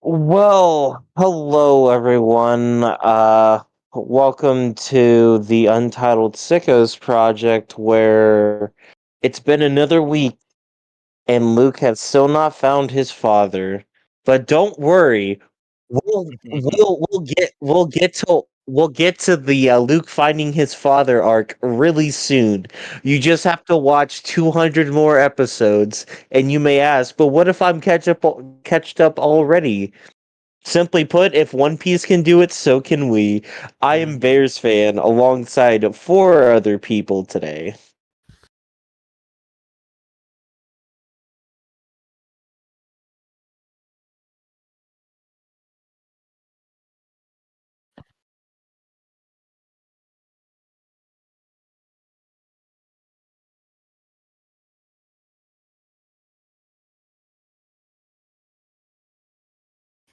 Well, hello everyone. Welcome to the Untitled Sickos project where it's been another week and Luke has still not found his father. But don't worry, we'll get to the Luke finding his father arc really soon. You just have to watch 200 more episodes, and you may ask, but what if I'm catched up already? Simply put, if One Piece can do it, so can we. I am Bears fan alongside four other people today.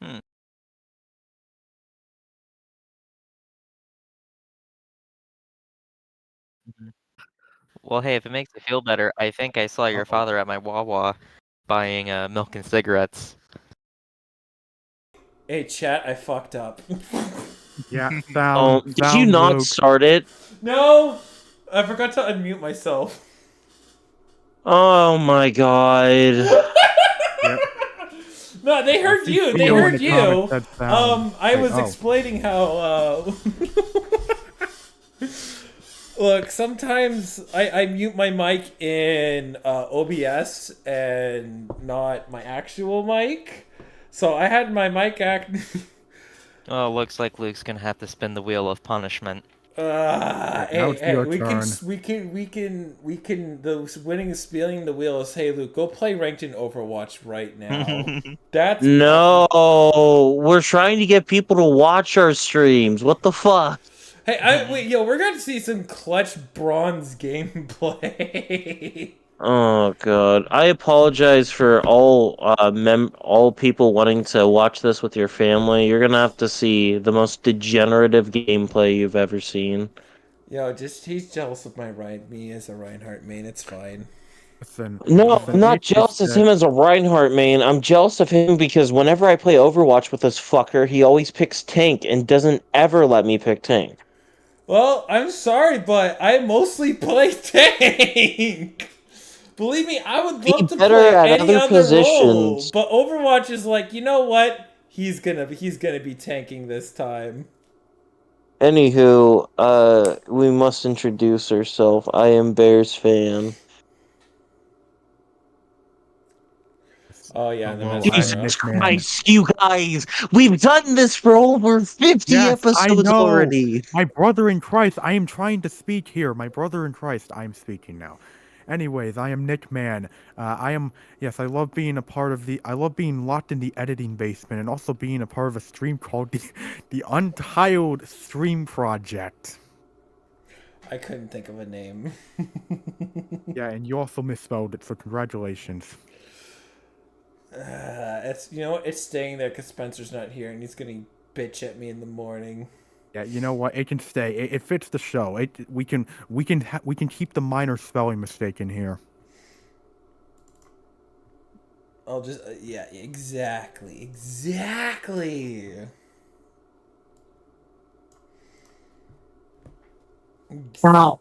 Hmm. Mhm. Well, hey, if it makes you feel better, I think I saw your father at my Wawa buying milk and cigarettes. Hey, chat, I fucked up. Yeah, Did you sound not Luke. start it? No! I forgot to unmute myself. Oh my god. Yep. No, they heard See, you. They Theo in heard the comments you. said sound. I Wait, was explaining how, Look, sometimes I mute my mic in OBS and not my actual mic. So I had my mic act. Oh, looks like Luke's gonna have to spin the wheel of punishment. Yep, now Hey, it's hey, your turn. the winning spilling the wheel is, hey, Luke, go play ranked in Overwatch right now. That's No, we're trying to get people to watch our streams. What the fuck? hey, wait, yo, we're gonna see some clutch bronze gameplay. Oh god. I apologize for all people wanting to watch this with your family. You're gonna have to see the most degenerative gameplay you've ever seen. Yo, just he's jealous of me as a Reinhardt main. It's fine. No, I'm Listen, not jealous of him as a Reinhardt main. I'm jealous of him because whenever I play Overwatch with this fucker, he always picks tank and doesn't ever let me pick tank. Well, I'm sorry, but I mostly play tank. Believe me, I would Be love to better play at any other other role, positions. but Overwatch is like, you know what? He's gonna be tanking this time. Anywho, we must introduce ourselves. I am Bears fan. Oh yeah, and the Hello, I Jesus am mascara. Nickman. Christ, you guys! We've done this for over 50 Yes, I episodes know! already! My brother in Christ, I am trying to speak here. My brother in Christ, I am speaking now. Anyways, I am Nickman. Yes, I love being a part of I love being locked in the editing basement and also being a part of a stream called the Untitled Stream Project. I couldn't think of a name. Yeah, and you also misspelled it, so congratulations. It's staying there because Spencer's not here, and he's gonna bitch at me in the morning. Yeah, you know what? It can stay. It fits the show. We can keep the minor spelling mistake in here. I'll just yeah, exactly. Wow.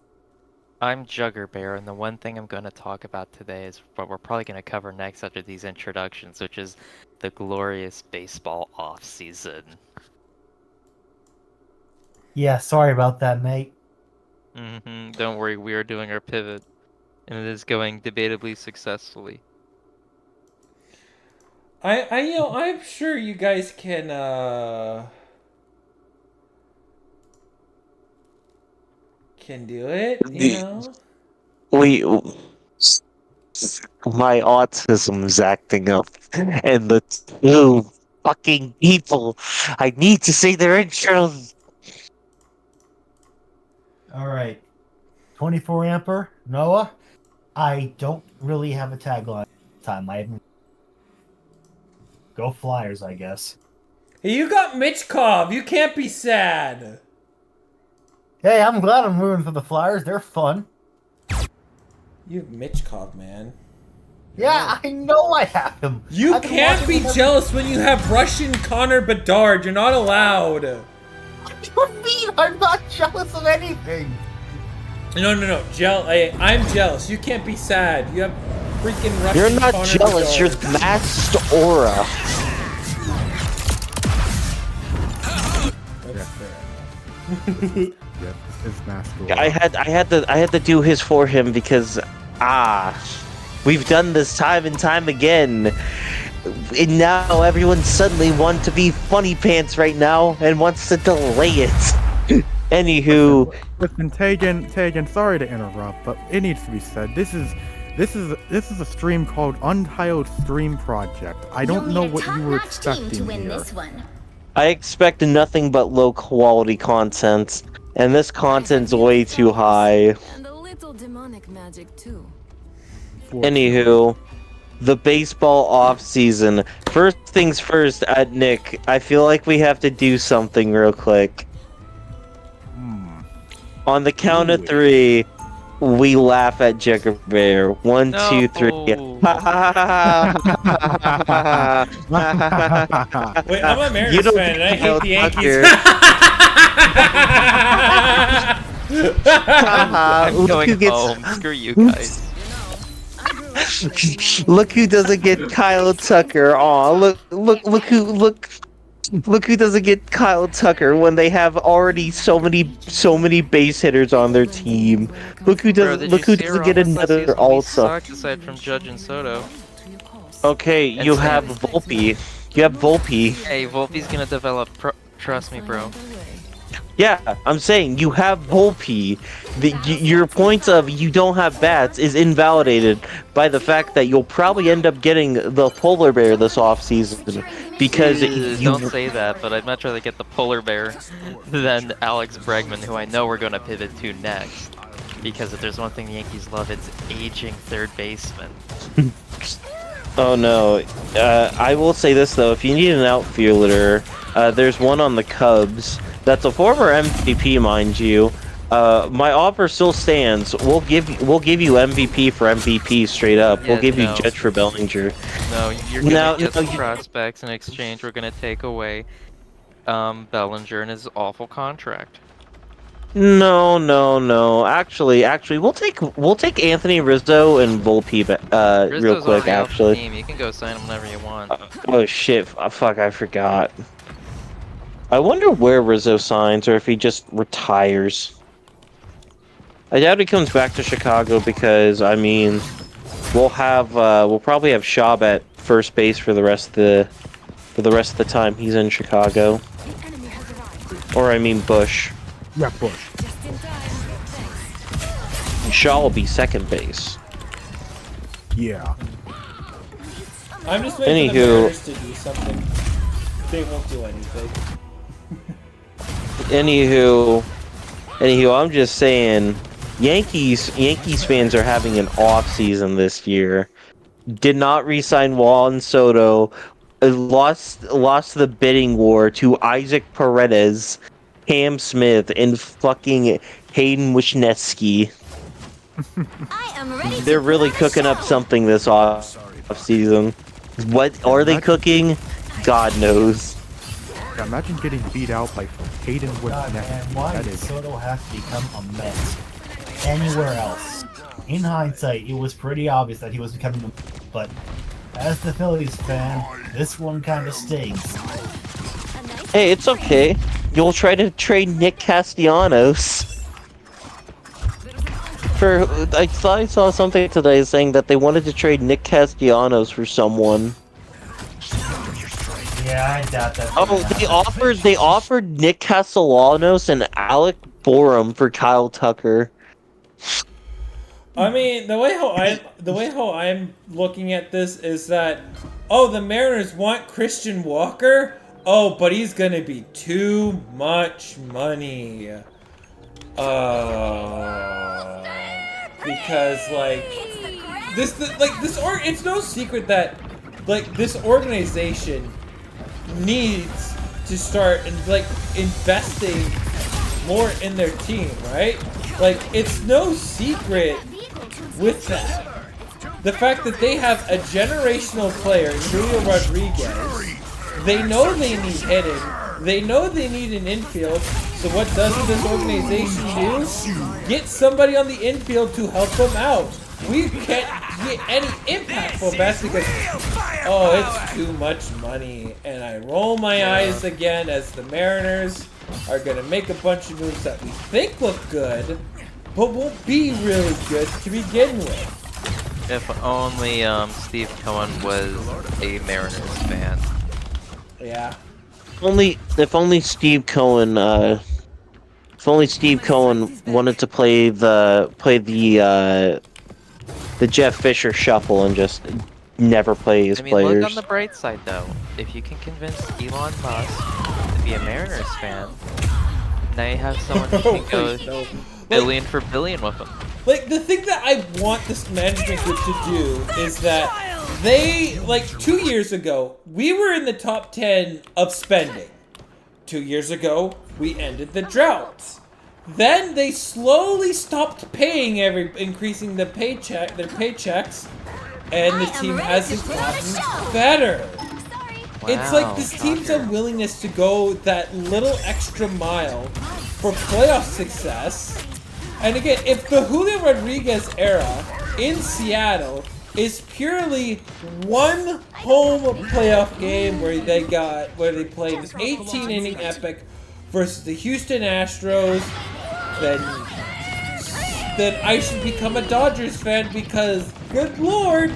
I'm Juggerbear, and the one thing I'm gonna talk about today is what we're probably gonna cover next after these introductions, which is the glorious baseball off season. Yeah, sorry about that, mate. Don't worry, we are doing our pivot, and it is going debatably successfully. I'm sure you guys can do it. We, my autism's acting up, and the two fucking people. I need to say their intros. All right. 24 amper, Noah. I don't really have a tagline this time. I haven't. Go Flyers, I guess. Hey, you got Mitchkov. You can't be sad. Hey, I'm glad I'm rooting for the Flyers. They're fun. You have Mitchkov, man. Yeah, I know I have him. You I've been can't watching be him jealous when you have Russian Connor Bedard. You're not allowed. What do you mean? I'm not jealous of anything. No. I'm jealous. You can't be sad. You have freaking Russian You're not Connor jealous, you're Bedard. MaskedAura. That's fair. Yes, this is MaskedAura. I had to do his for him because we've done this time and time again. And now everyone suddenly wants to be funny pants right now and wants to delay it. Anywho, Listen, Taegan, sorry to interrupt, but it needs to be said. This is a stream called Untitled Stream Project. I don't know what you were expecting here. I expect nothing but low quality content, and this content's way too high. And a little demonic magic too. Anywho, the baseball off season. First things first, Nick, I feel like we have to do something real quick. On the count of 3, we laugh at Juggerbear. 1, 2, 3. Wait, I'm a Mariners You don't fan and I hate know the Yankees. I'm Look going who gets- home. Screw you guys. Look who doesn't get Kyle Tucker. Aw, look who doesn't get Kyle Tucker when they have already so many base hitters on their team. Look who Bro, doesn't did you see doesn't her get offense last another season? We all-star. sucked aside from Judge and Soto. Okay, you And have Sam. Volpe. You have Volpe. Hey, Volpe's gonna develop. Trust me, bro. Yeah, I'm saying you have Volpe. Your points of you don't have bats is invalidated by the fact that you'll probably end up getting the polar bear this offseason because Don't say that, but I'd much rather get the polar bear than Alex Bregman, who I know we're gonna pivot to next. Because if there's one thing the Yankees love, it's aging third baseman. Oh no. I will say this though, if you need an outfielder, there's one on the Cubs. That's a former MVP, mind you. My offer still stands. We'll give you MVP for MVP straight up. Yeah, we'll give no. you Judge for Bellinger. No, you're gonna No, get no, some prospects in exchange. We're gonna take away Bellinger and his awful contract. No. Actually, we'll take Anthony Rizzo and Volpe real Rizzo's quick. already off the Actually. team. You can go sign him whenever you want. Oh shit! Fuck! I forgot. I wonder where Rizzo signs, or if he just retires. I doubt he comes back to Chicago because I mean, we'll probably have Schaub at first base for the rest of the time he's in Chicago. Or I mean Bush. Yeah, Bush. Just in time. Thanks. Shaw will be second base. Yeah. I'm just waiting for the Anywho. Mariners to do something. They won't do anything. Anywho, I'm just saying, Yankees fans are having an off season this year. Did not re-sign Juan Soto. Lost the bidding war to Isaac Paredes, Cam Smith, and fucking Hayden Wisniewski. I am ready. They're really cooking up something this off season. What are they cooking? God knows. Yeah, imagine getting beat out by Hayden God, man, Wisniewski. why That did is Soto have to become a Met anywhere else? In hindsight, it was pretty obvious that he was becoming a Met, but as the Phillies fan, this one kind of stings. Hey, it's okay. You'll try to trade Nick Castellanos. I thought I saw something today saying that they wanted to trade Nick Castellanos for someone. Yeah, I doubt that. Oh, they offered Nick Castellanos and Alec Borum for Kyle Tucker. I mean, the way how I'm looking at this is that, oh, the Mariners want Christian Walker. Oh, but he's gonna be too much money. Because it's no secret that this organization needs to start investing more in their team, right? Like, it's no secret with that. the fact that they have a generational player, Julio Rodriguez. They know they need hitting. They know they need an infield. So what doesn't this organization do? Get somebody on the infield to help them out. We can't get any impactful bats because, oh, it's too much money. And I roll my eyes again as the Mariners are going to make a bunch of moves that we think look good, but won't be really good to begin with. If only Steve Cohen was a Mariners fan. Yeah. If only Steve Cohen wanted to play the Jeff Fisher shuffle and just never play his I mean, players. look on the bright side though. If you can convince Elon Musk to be a Mariners fan, now you have someone who can go No. billion for billion with them. Like, the thing that I want this management group to do is that they, like, 2 years ago, we were in the top 10 of spending. 2 years ago, we ended the drought. Then they slowly stopped paying increasing their paychecks, and the team hasn't gotten better. It's like this team's unwillingness to go that little extra mile for playoff success. And again, if the Julio Rodriguez era in Seattle is purely one home playoff game where they played an 18-inning epic versus the Houston Astros, then I should become a Dodgers fan because, good lord,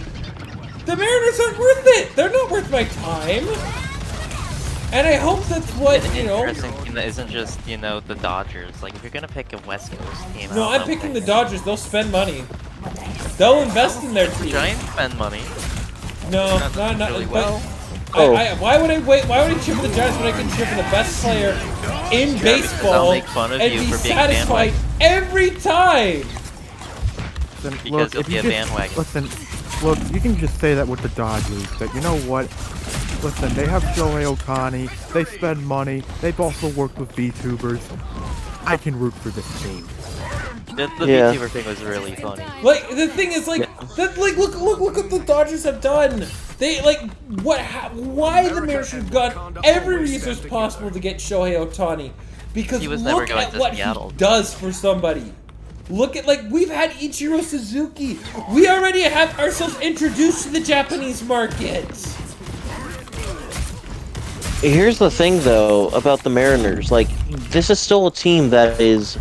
the Mariners aren't worth it. They're not worth my time. And I hope that's what, An you know. interesting team that isn't just, you know, the Dodgers. Like, if you're gonna pick a West Coast team, No, I'm picking the Dodgers. They'll spend money. They'll invest in their The team. Giants spend money. No, Not not really but well. why would I wait? Why would I cheer for the Giants when I can cheer for the best player in I'll baseball make fun of and you be for being satisfied every time? Listen, Because look, you'll if be you a just, bandwagon. listen, look, you can just say that with the Dodgers, that you know what? Listen, they have Shohei Ohtani, they spend money, they've also worked with VTubers. I can root for this team. The Yeah. VTuber thing was really funny. Like, the thing is, like, that, like, look what the Dodgers have done. They, like, why the Mariners have got every resource possible to get Shohei Ohtani. Because He was never look going at to what Seattle. he does for somebody. Look at, like, we've had Ichiro Suzuki. We already have ourselves introduced to the Japanese market. Here's the thing, though, about the Mariners. Like, this is still a team that is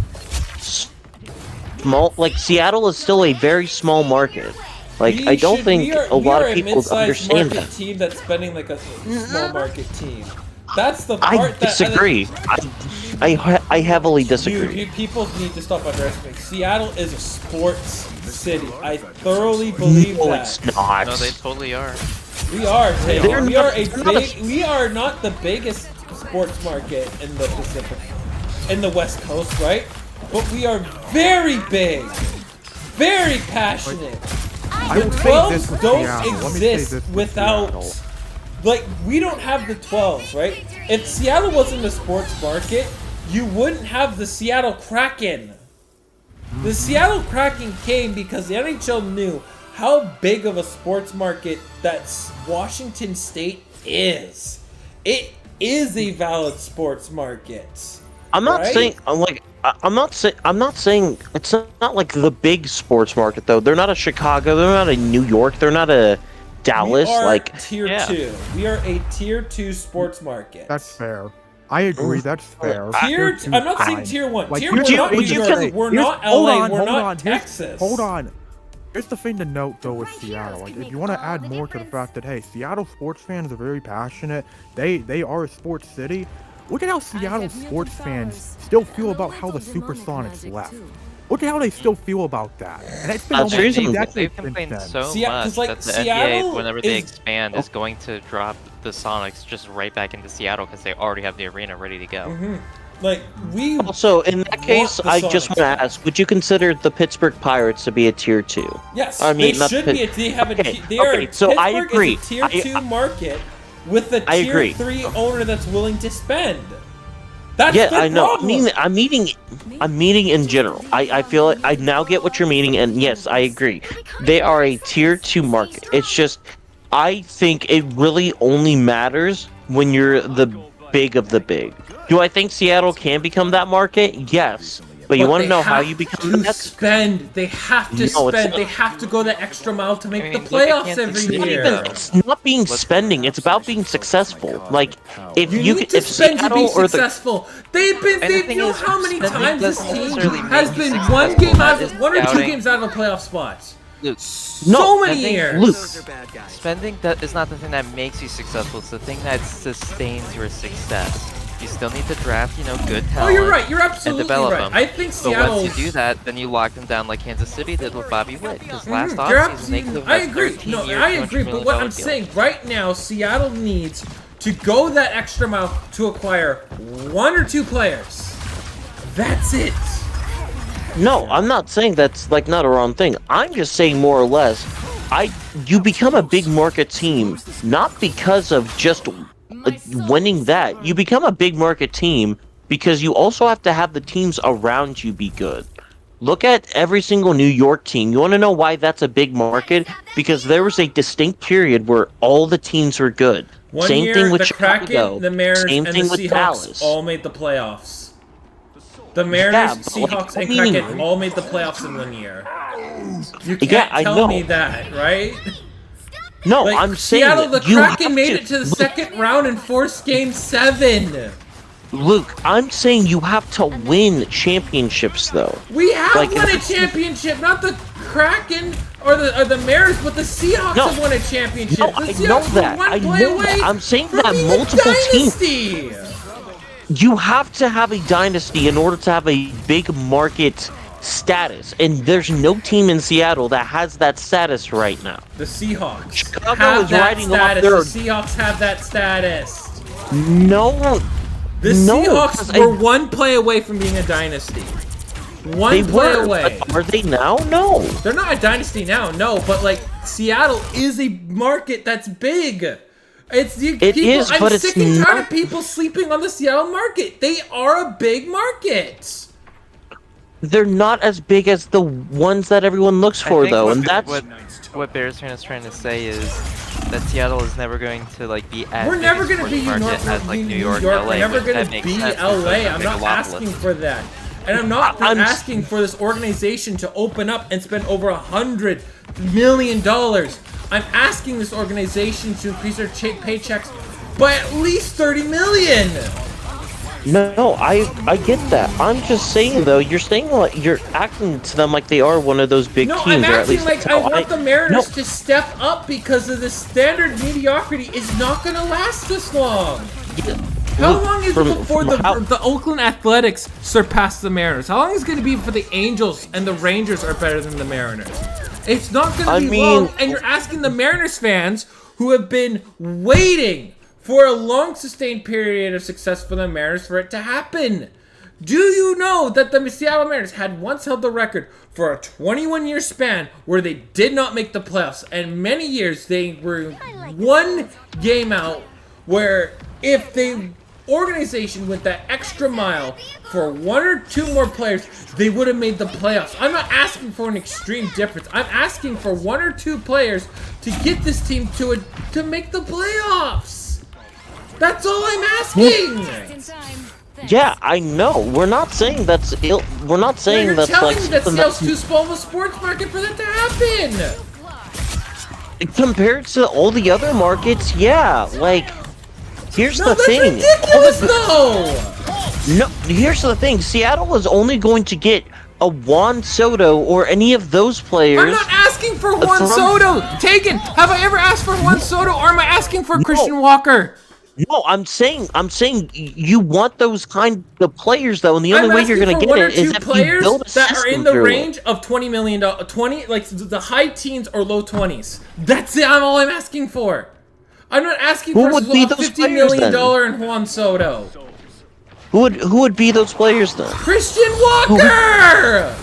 small. Like, Seattle is still a very small market. Like, I don't think a lot of people understand market that. team that's spending like a small market team. That's the I part that disagree. I heavily You disagree. people need to stop underestimating. Seattle is a sports city. I thoroughly believe No, that. it's not. No, they totally are. We are, Taegan. They're We not- are a they're not a- big. We are not the biggest sports market in the Pacific, in the West Coast, right? But we are very big, very passionate. I The will say 12s this with don't Seattle. Let me say exist this with without. Seattle. Like, we don't have the 12s, right? If Seattle wasn't a sports market, you wouldn't have the Seattle Kraken. The Seattle Kraken came because the NHL knew how big of a sports market that Washington State is. It is a valid sports market. I'm not right? saying I'm not saying it's not like the big sports market though. They're not a Chicago. They're not a New York. They're not a Dallas. We are Like tier Yeah. 2. We are a tier 2 sports market. That's fair. I agree, that's fair. Tier. two's I'm not saying fine. tier 1. Like, Tier here's 1, the not thing New to York. say. We're Here's- not hold LA. on, We're hold not on. Here's- Texas. Hold on. Here's the thing to note though with Seattle. Like, if you want to add more to the fact that hey, Seattle sports fans are very passionate. They are a sports city. Look at how Seattle sports fans still feel about how the Supersonics left. Look at how they still feel about that. And it's been That's almost reasonable. a They've decade since complained then. so See, 'cause, much like, that the Seattle NBA, whenever they is- expand, is going to drop the Sonics just right back into Seattle because they already have the arena ready to go. Like, we. also in that case, the I just Sonics. want to ask: would you consider the Pittsburgh Pirates to be a tier 2? Yes, I mean, they not should Pitt- be. They have a. Okay, They are. okay, so I Pittsburgh agree. Is a tier I- 2 market with a I tier agree. 3 owner that's willing to spend. That's Yeah, their I know. problem. I'm meaning in general. I feel like I now get what you're meaning, and yes, I agree. They are a tier 2 market. It's just, I think it really only matters when you're the big of the big. Do I think Seattle can become that market? Yes. But you want to they know how have you become to the next? spend. They have to No, it's spend. not. They have to go the extra mile to make I the mean, look at playoffs Kansas every City, year. though. It's not being spending. It's about being successful. Like, if You you need to if spend to be Seattle or the successful. They've been. And the They thing know is, how many spending times this doesn't team necessarily has make you been successful. one game That out is of 1 or 2 scouting. games out of a playoff spot. Luke, So many spending- years. Luke, spending that is not the thing that makes you successful. It's the thing that sustains your success. You still need to draft, good talent. Oh, you're right. You're and absolutely develop right. them. I think But Seattle. once you do that, then you lock them down like Kansas City did with Bobby Witt. Because last You're offseason they could have I agree. No, I agree. But what I'm saying right now, Seattle needs to go that extra mile to acquire 1 or 2 players. That's it. no, I'm not saying that's like not a wrong thing. I'm just saying more or less, you become a big market team not because of just winning that. You become a big market team because you also have to have the teams around you be good. Look at every single New York team. You want to know why that's a big market? Because there was a distinct period where all the teams were good. One Same year, thing with the Chicago. Kraken, the Mariners, Same and thing the with Seahawks Dallas. all made the playoffs. The Mariners, Yeah, but, Seahawks, like, and I mean- Kraken all made the playoffs in 1 year. You Yeah, can't I tell know. me that, right? No, Like, I'm saying Seattle, the that you have Kraken made to- it to the Luke, second round and forced Game 7. Luke, I'm saying you have to win championships, though. We have Like, won a it's- championship, not the Kraken or the Mariners, but the Seahawks No. have won a championship. No, the I Seahawks know were that. one I play know away that. I'm saying from that being multiple a teams- dynasty. You have to have a dynasty in order to have a big market status, and there's no team in Seattle that has that status right now. The Seahawks Chicago have is that riding off status. their- The Seahawks have that status. No, The no, Seahawks 'cause were one play away from being a dynasty. One they play were. away. But are they now? No. They're not a dynasty now, no, but like Seattle is a market that's big. It's you It people, is, I'm but it's sick and tired not- of people sleeping on the Seattle market. They are a big market. They're not as big as the ones that everyone looks for, though, and that's what Bears fan is trying to say is that Seattle is never going to be as We're big never a going to be sports market as New New York, York. LA. We're never which going that to makes be sense LA. because I'm of not megalopolis. asking for that. And I'm not I'm s- asking for this organization to open up and spend over $100 million. I'm asking this organization to increase their paychecks by at least $30 million. no. I get that. I'm just saying, though, you're saying like you're acting to them like they are one of those big No, teams. I'm or at acting least like that's I how want the Mariners No. to step up because of the standard mediocrity is not going to last this long. How Look, long is from- it before from how- the Oakland Athletics surpass the Mariners? How long is it going to be before the Angels and the Rangers are better than the Mariners? It's not going to I be mean- long, and you're asking the Mariners fans who have been waiting for a long sustained period of success for the Mariners for it to happen. Do you know that the Seattle Mariners had once held the record for a 21-year span where they did not make the playoffs, and many years they were one game out where if the organization went that extra mile for 1 or 2 more players, they would have made the playoffs. I'm not asking for an extreme difference. I'm asking for 1 or 2 players to get this team to make the playoffs. That's all I'm asking. In time. Yeah, I know. We're not saying that's ill. We're not saying You're that's telling like me that something Seattle's that's too small of a sports market for that to happen. compared to all the other markets. Yeah, like here's No, the that's thing. ridiculous, though. No, here's the thing. Seattle is only going to get a Juan Soto or any of those players. I'm not asking for Juan from- Soto. Taegan, have I ever asked for Juan Soto, or am I asking for Christian Walker? No, I'm saying you want those kind of players though, and the only I'm way you're asking gonna for get 1 or it is 2 if you players build a that are system in the through range it. of $20 million, 20 like the high teens or low 20s. That's it. I'm all I'm asking for. I'm not asking Who for would a be those $50 players, million then? in Juan Soto. Who would be those players then? Christian Walker.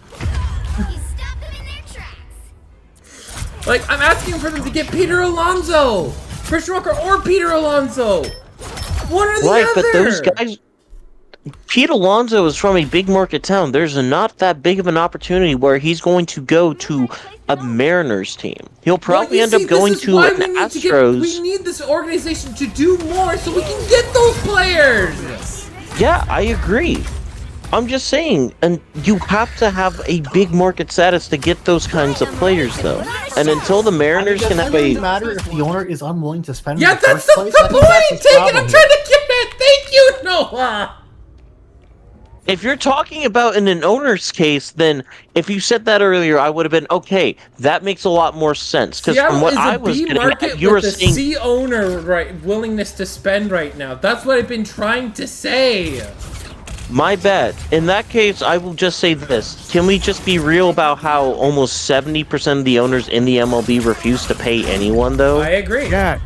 Stop them in their tracks. Like, I'm asking for them to get Peter Alonso. Christian Walker or Peter Alonso. One or the Right, other. but those guys. Pete Alonso is from a big market town. There's not that big of an opportunity where he's going to go to a Mariners team. He'll probably end up going to an Astros. We need this organization to do more so we can get those players. Yeah, I agree. I'm just saying, and you have to have a big market status to get those kinds of players, though. And until the Mariners can have a... matter if the owner is unwilling to spend. Yeah, in the that's first the place. I think that's point, his Taegan. problem I'm trying to get it. Thank you, Noah. If you're talking about in an owner's case, then if you said that earlier, I would have been, okay, that makes a lot more sense. Because from what I was getting at, you were saying... C owner willingness to spend right now. That's what I've been trying to say. My bad. In that case, I will just say this. Can we just be real about how almost 70% of the owners in the MLB refuse to pay anyone, though? I agree. Yeah.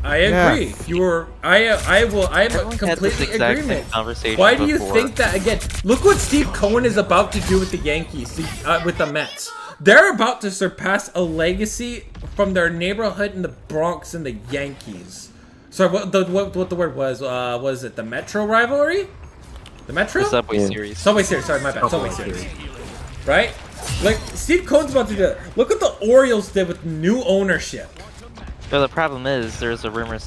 I agree. Yeah. I'm Everyone had this completely exact agreement. same conversation Why do you before. think that again? Look what Steve Cohen is about to do with the Yankees, with the Mets. They're about to surpass a legacy from their neighborhood in the Bronx and the Yankees. Sorry, what the word was it the Metro rivalry? The Metro? The Subway Series. Subway Series. Sorry, my bad. Subway Series. Right? Like Steve Cohen's about to do that. Look what the Orioles did with new ownership. But the problem is, there's a rumor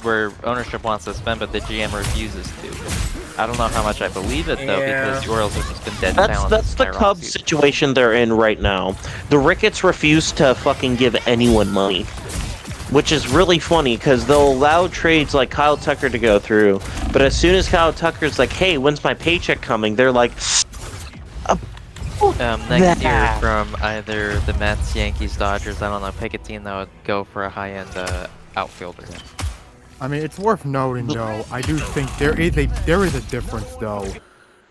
where ownership wants to spend, but the GM refuses to. I don't know how much I believe it, though, because the Orioles have just been dead talent. That's the Cubs situation they're in right now. The Ricketts refuse to fucking give anyone money. Which is really funny, because they'll allow trades like Kyle Tucker to go through, but as soon as Kyle Tucker's like, hey, when's my paycheck coming? They're like... Next year from either the Mets, Yankees, Dodgers, I don't know, pick a team that would go for a high-end outfielder. I mean, it's worth noting, though, I do think there is a difference, though,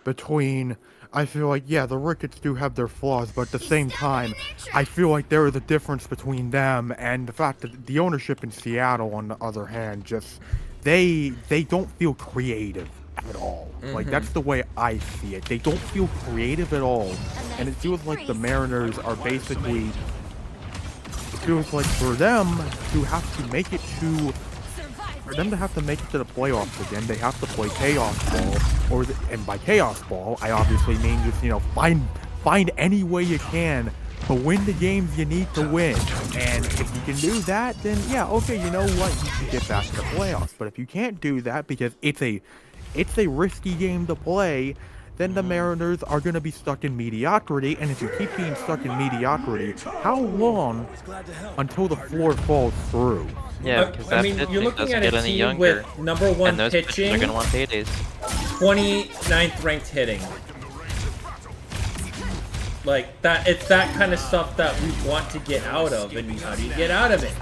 between, I feel like, yeah, the Ricketts do have their flaws, but at the same time, I feel like there is a difference between them and the fact that the ownership in Seattle, on the other hand, just, they don't feel creative at all. Like, that's the way I see it. They don't feel creative at all, and it feels like the Mariners are basically, it feels like for them to have to make it to, for them to have to make it to the playoffs again, they have to play Chaos Ball, and by Chaos Ball, I obviously mean just, you know, find any way you can to win the games you need to win. And if you can do that, then yeah, okay, you know what, you can get back to the playoffs. But if you can't do that because it's a risky game to play, then the Mariners are going to be stuck in mediocrity, and if you keep being stuck in mediocrity, how long until the floor falls through? Yeah, because I mean, you're looking at a team with number one and those pitching, are going to want paydays. 29th ranked hitting. Like that, it's that kind of stuff that we want to get out of, and how do you get out of it?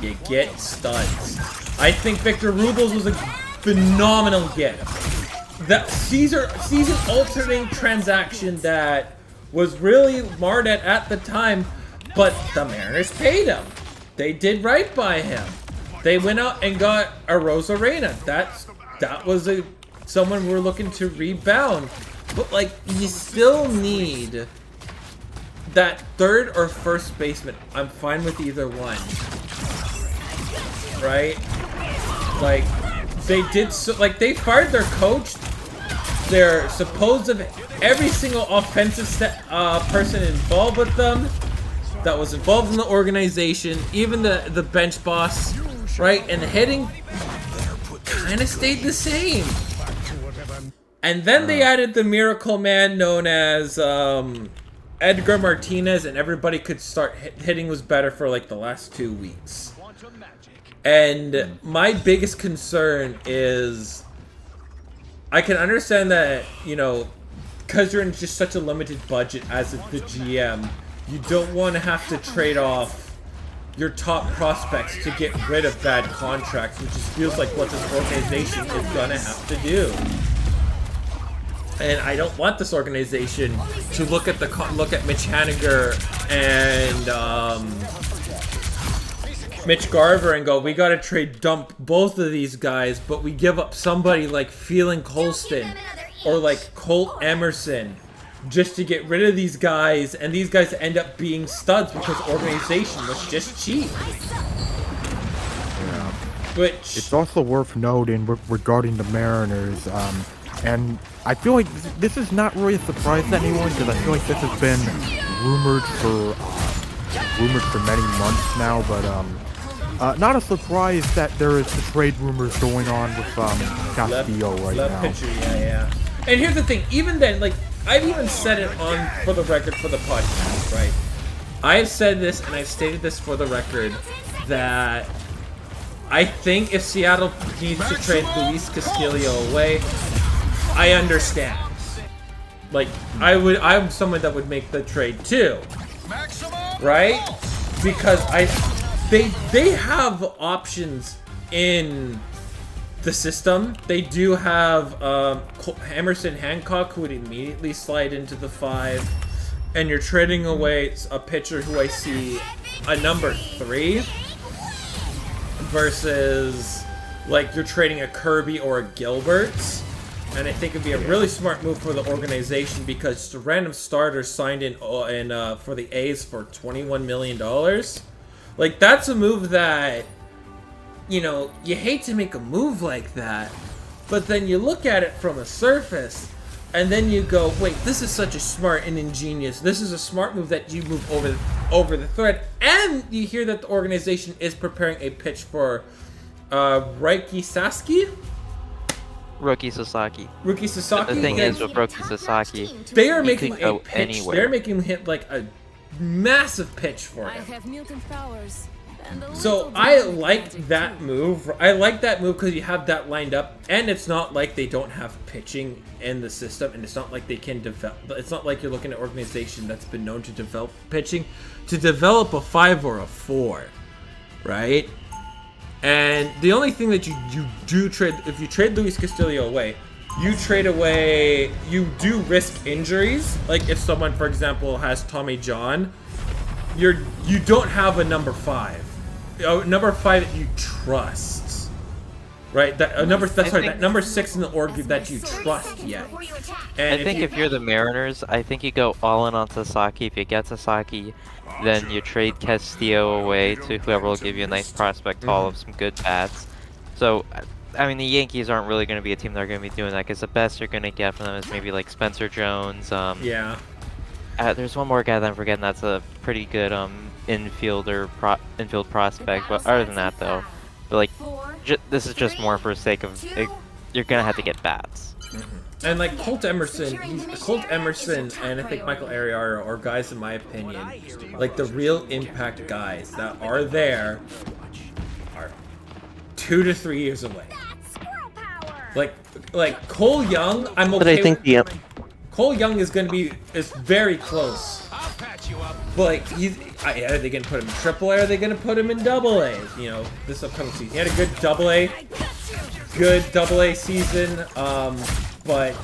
You get studs. I think Victor Rubles was a phenomenal gift. That season altering transaction that was really marred at the time, but the Mariners paid him. They did right by him. They went out and got a Rosarena. That was someone we're looking to rebound. But like, you still need that third or first baseman. I'm fine with either one. Right? Like, they did so, like, they fired their coach, their supposed every single offensive person involved with them, that was involved in the organization, even the bench boss, right? And the hitting kind of stayed the same. And then they added the miracle man known as Edgar Martinez, and everybody could start hitting was better for like the last 2 weeks. And my biggest concern is, I can understand that, you know, because you're in just such a limited budget as the GM, you don't want to have to trade off your top prospects to get rid of bad contracts, which just feels like what this organization is gonna have to do. And I don't want this organization to look at Mitch Haniger and Mitch Garver and go, we gotta dump both of these guys, but we give up somebody like Phelan Colston or like Colt Emerson just to get rid of these guys, and these guys end up being studs because organization was just cheap. Which It's also worth noting regarding the Mariners, and I feel like this is not really a surprise to anyone because I feel like this has been rumored for many months now. But not a surprise that there is the trade rumors going on with Castillo right now. Pitcher, yeah. And here's the thing, even then, like, I've even said it on for the record for the podcast, right? I've said this and I've stated this for the record that I think if Seattle needs to trade Luis Castillo away, I understand. Like, I'm someone that would make the trade too, right? Because they have options in the system. They do have Emerson Hancock, who would immediately slide into the 5, and you're trading away a pitcher who I see a number 3 versus like you're trading a Kirby or a Gilberts. And I think it'd be a really smart move for the organization because just a random starter signed in for the A's for $21 million. Like, that's a move that, you know, you hate to make a move like that, but then you look at it from a surface, and then you go, wait, this is such a smart and ingenious, this is a smart move that you move over the thread, and you hear that the organization is preparing a pitch for Rookie Sasaki. The thing is with Rookie Sasaki, they are he making could a go pitch. anywhere. They're making him hit like a massive pitch for I him. have mutant powers. And a So little I demonic like magic that too. move. I like that move because you have that lined up, and it's not like they don't have pitching in the system, and it's not like they can develop. It's not like you're looking at an organization that's been known to develop pitching, to develop a 5 or a 4, right? And the only thing that you do trade, if you trade Luis Castillo away, you do risk injuries. Like if someone, for example, has Tommy John, you don't have a number 5. Number 5 that you trust, right? That number 6 in the org that you trust yet. And I think if you're the Mariners, I think you go all in on Sasaki. If you get Sasaki, then you trade Castillo away to whoever will give you a nice prospect haul of some good bats. So, I mean, the Yankees aren't really going to be a team that are going to be doing that because the best you're going to get from them is maybe like Spencer Jones. Yeah. There's one more guy that I'm forgetting that's a pretty good infield prospect. But other than that, though, but like this is just more for the sake of you're gonna have to get bats. And like Colt Emerson, and I think Michael Arriara are guys, in my opinion, like the real impact guys that are there are 2 to 3 years away. Like Cole Young, I'm okay. But I think Cole Young is very close. But like are they gonna put him in AAA? Or are they gonna put him in AA? You know, this upcoming season, he had a good AA season. But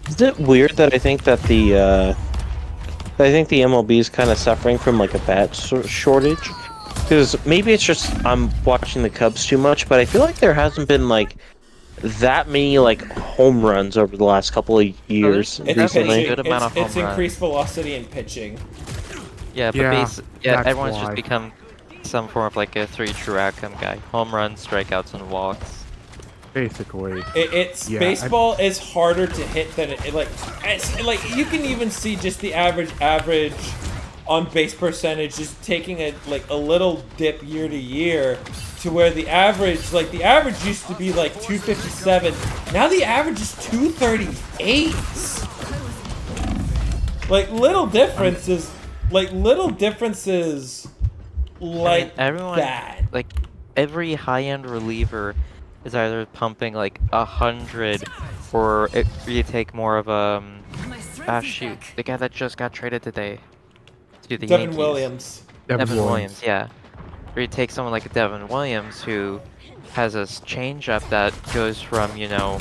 is it weird that I think that the MLB is kind of suffering from like a bat shortage? Because maybe it's just I'm watching the Cubs too much, but I feel like there hasn't been like that many like home runs over the last couple of years recently. It's increased velocity in pitching. Yeah, but everyone's just become some form of like a 3 true outcome guy: home runs, strikeouts, and walks. Basically, baseball is harder to hit than like you can even see just the average on base percentage is taking a little dip year to year, to where the average used to be like 257. Now the average is 238. Like little differences like everyone, that. Like every high-end reliever is either pumping like 100, or you take more of the guy that just got traded today to the Yankees. Devin Williams, yeah. Or you take someone like Devin Williams who has a changeup that goes from, you know,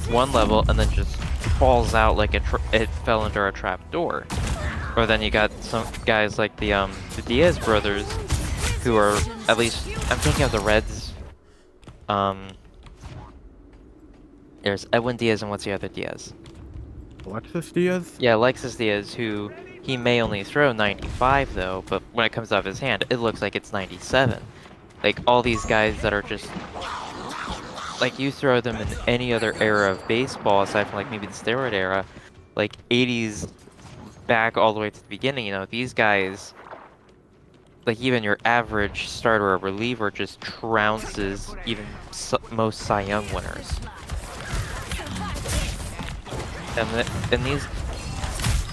one level and then just falls out like it fell under a trap door. Or then you got some guys like the Diaz brothers, who are, at least I'm thinking of the Reds. There's Edwin Diaz and what's the other Diaz? Alexis Diaz? Yeah, Alexis Diaz, who He may only throw 95 though, but when it comes out of his hand, it looks like it's 97. Like all these guys that are just like you throw them in any other era of baseball aside from like maybe the steroid era, like 80s back all the way to the beginning, you know, these guys, like even your average starter or reliever just trounces even most Cy Young winners.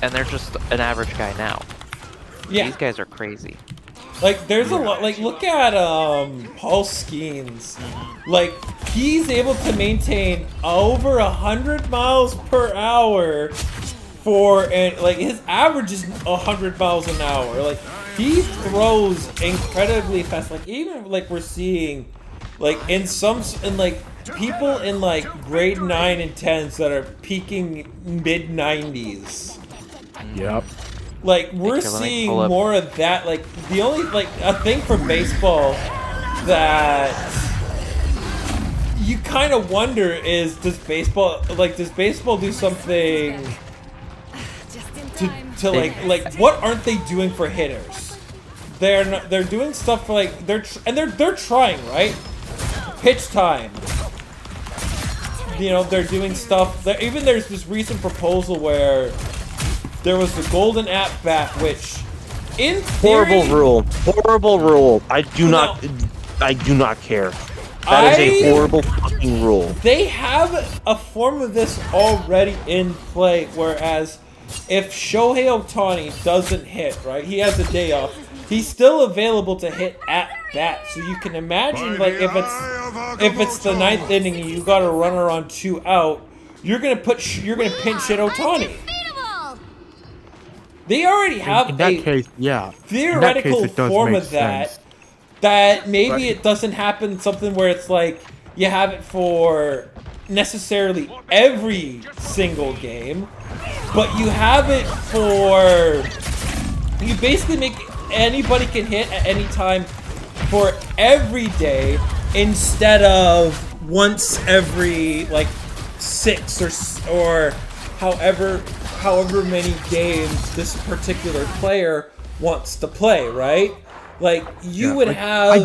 And they're just an average guy now. Yeah. These guys are crazy. Like, there's a lot, like, look at, Paul Skeens. Like, he's able to maintain over 100 miles per hour and, like, his average is 100 miles an hour. Like, he throws incredibly fast. Like, even, like, we're seeing, like, like, people in, like, grade 9 and 10s that are peaking mid-90s. Yep. Like, we're seeing more of that. Like, the only, like, a thing for baseball that you kind of wonder is, does baseball do something to like, what aren't they doing for hitters? They're doing stuff for, like, they're trying, right? Pitch time. You know, they're doing stuff. Even there's this recent proposal where there was the golden at bat, which in theory, horrible rule. I do not care. That is a horrible fucking rule. They have a form of this already in play, whereas if Shohei Ohtani doesn't hit, right, he has a day off, he's still available to hit at bat. So you can imagine, like, if it's the 9th inning and you got a runner on 2 out, you're gonna pinch hit Ohtani. They already have in that case, yeah. theoretical Case, form of that. Sense. That maybe it doesn't happen something where it's like you have it for necessarily every single game, but you have it for, you basically make anybody can hit at any time for every day instead of once every like 6 or however many games this particular player wants to play, right? Like, you would have... I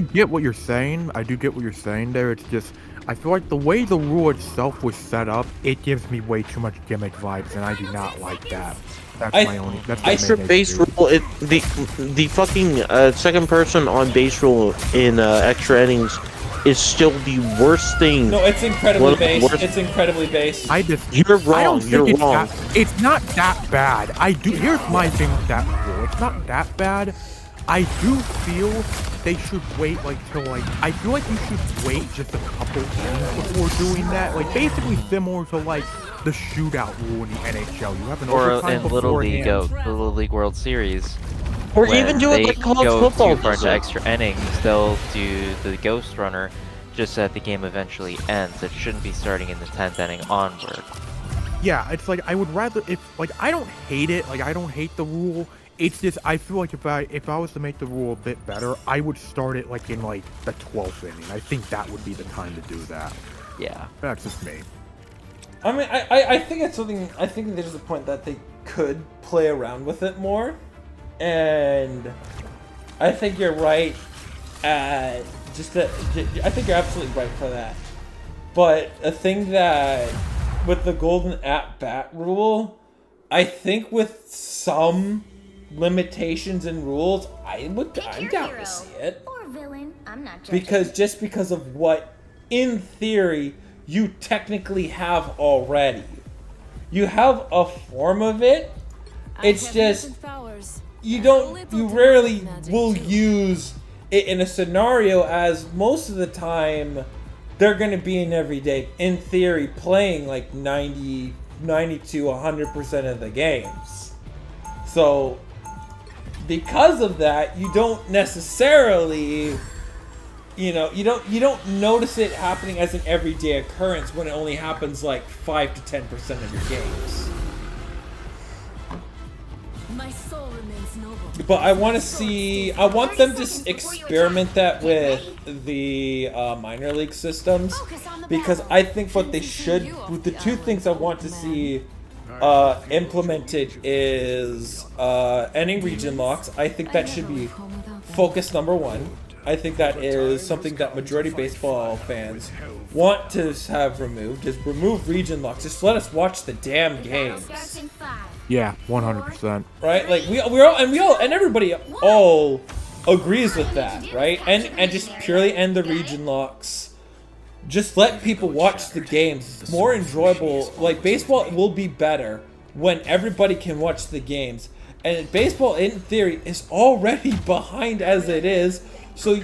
get what you're saying. I do get what you're saying there. It's just, I feel like the way the rule itself was set up, it gives me way too much gimmick vibes, and I do not like that. That's my only... That's my extra main base issue. rule, the fucking second person on base rule in extra innings is still the worst thing. No, it's incredibly base. It's incredibly base. You're wrong. I don't think You're it's wrong. It's not that bad. Here's my thing with that rule. It's not that bad. I do feel they should wait I feel like you should wait just a couple innings before doing that. Like, basically similar to like the shootout rule in the NHL. You have an overtime in Little League, beforehand. the Little League World Series. Or when even do it they like college go football. too far into extra innings, they'll do the Ghost Runner just so that the game eventually ends. It shouldn't be starting in the 10th inning onward. Yeah, it's like I would rather I don't hate it. Like, I don't hate the rule. It's just I feel like if I was to make the rule a bit better, I would start it like in like the 12th inning. I think that would be the time to do that. Yeah. That's just me. I mean, I think it's something. I think there's a point that they could play around with it more, and I think you're right. I think you're absolutely right for that. But a thing that with the golden at bat rule, I think with some limitations and rules, I'm down to see it. Or villain, I'm not judging. Because of what, in theory, you technically have already. You have a form of it. It's just you rarely will use it in a scenario, as most of the time they're going to be in everyday, in theory, playing like 90 to 100% of the games. So because of that, you don't necessarily, you don't notice it happening as an everyday occurrence when it only happens like 5 to 10% of your games. My soul remains noble. But I want them to experiment that with the minor league systems, because I think what they should, with the two things I want to see implemented is ending region locks. I think that should be focus number one. I think that is something that majority baseball fans want to have removed, is remove region locks. Just let us watch the damn games. Yeah, 100%. Right? Like we all and everybody all agrees with that, right? And just purely end the region locks. Just let people watch the games. It's more enjoyable. Like baseball will be better when everybody can watch the games. And baseball in theory is already behind as it is. So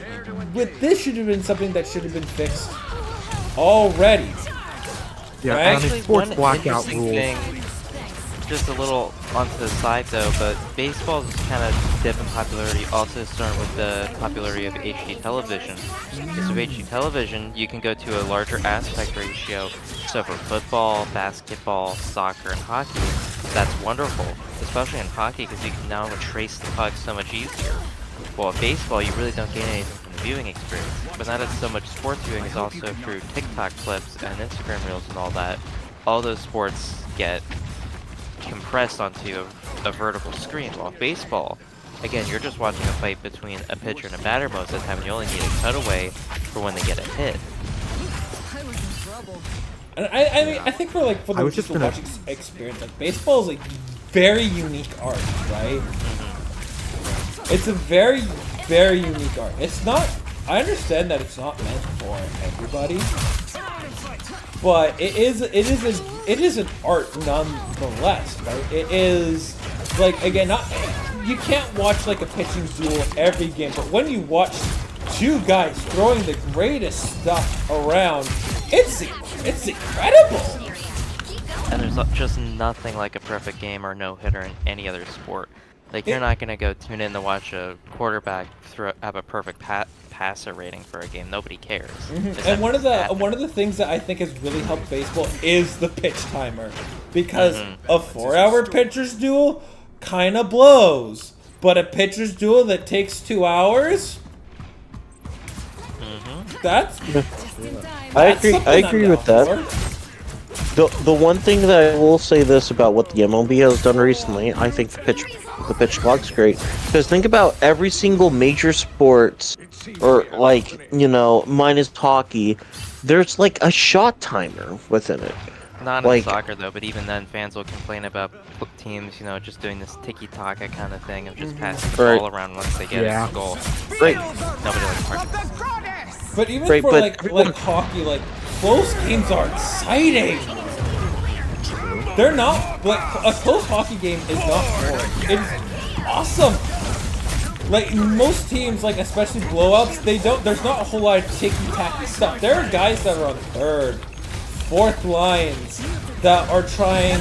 with this should have been something that should have been fixed already. Yeah, Right? and Actually, sports one blackout interesting rules. thing, just a little onto the side though, but baseball's kind of dip in popularity also starting with the popularity of HD television. Because with HD television, you can go to a larger aspect ratio. So for football, basketball, soccer, and hockey, that's wonderful. Especially in hockey, because you can now trace the puck so much easier. Well, with baseball, you really don't gain anything from the viewing experience. But not as so much sports viewing is also through TikTok clips and Instagram reels and all that. All those sports get compressed onto a vertical screen. While baseball, again, you're just watching a fight between a pitcher and a batter most of the time, and you only need a cutaway for when they get a hit. And I mean, I think for I was just just gonna- watching experience, like baseball is a very unique art, right? It's a very, very unique art. It's not. I understand that it's not meant for everybody, but it is an art nonetheless, right? It is like, again, not, you can't watch like a pitching duel every game, but when you watch two guys throwing the greatest stuff around, it's incredible. And there's just nothing like a perfect game or no-hitter in any other sport. Like, you're not gonna go tune in to watch a quarterback have a perfect passer rating for a game. Nobody cares. And one of the things that I think has really helped baseball is the pitch timer, because a 4-hour pitcher's duel kind of blows, but a pitcher's duel that takes 2 hours, that's I agree. something I I'm agree down with that. for. The one thing that I will say this about what the MLB has done recently, I think the pitch clock's great. Because think about every single major sports, or like, you know, minus hockey, there's like a shot timer within it. Not Like- in soccer though, but even then, fans will complain about teams, you know, just doing this tiki-taka kind of thing of just passing the Right. ball around once they get Yeah. a goal. Right. Nobody likes parking. But even Right, for but like everyone- hockey, like close games are exciting. They're not like a close hockey game is not boring. It's awesome. Like most teams, like especially blowouts, there's not a whole lot of ticky-tacky stuff. There are guys that are on third, fourth lines that are trying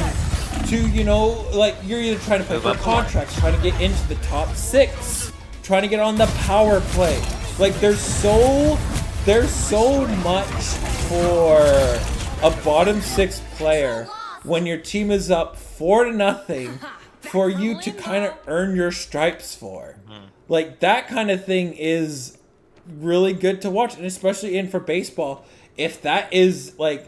to, you know, like you're either trying to play for contracts, trying to get into the top 6, trying to get on the power play. Like there's so much for a bottom 6 player when your team is up 4-0 for you to kind of earn your stripes for. Like that kind of thing is really good to watch, and especially in for baseball, if that is like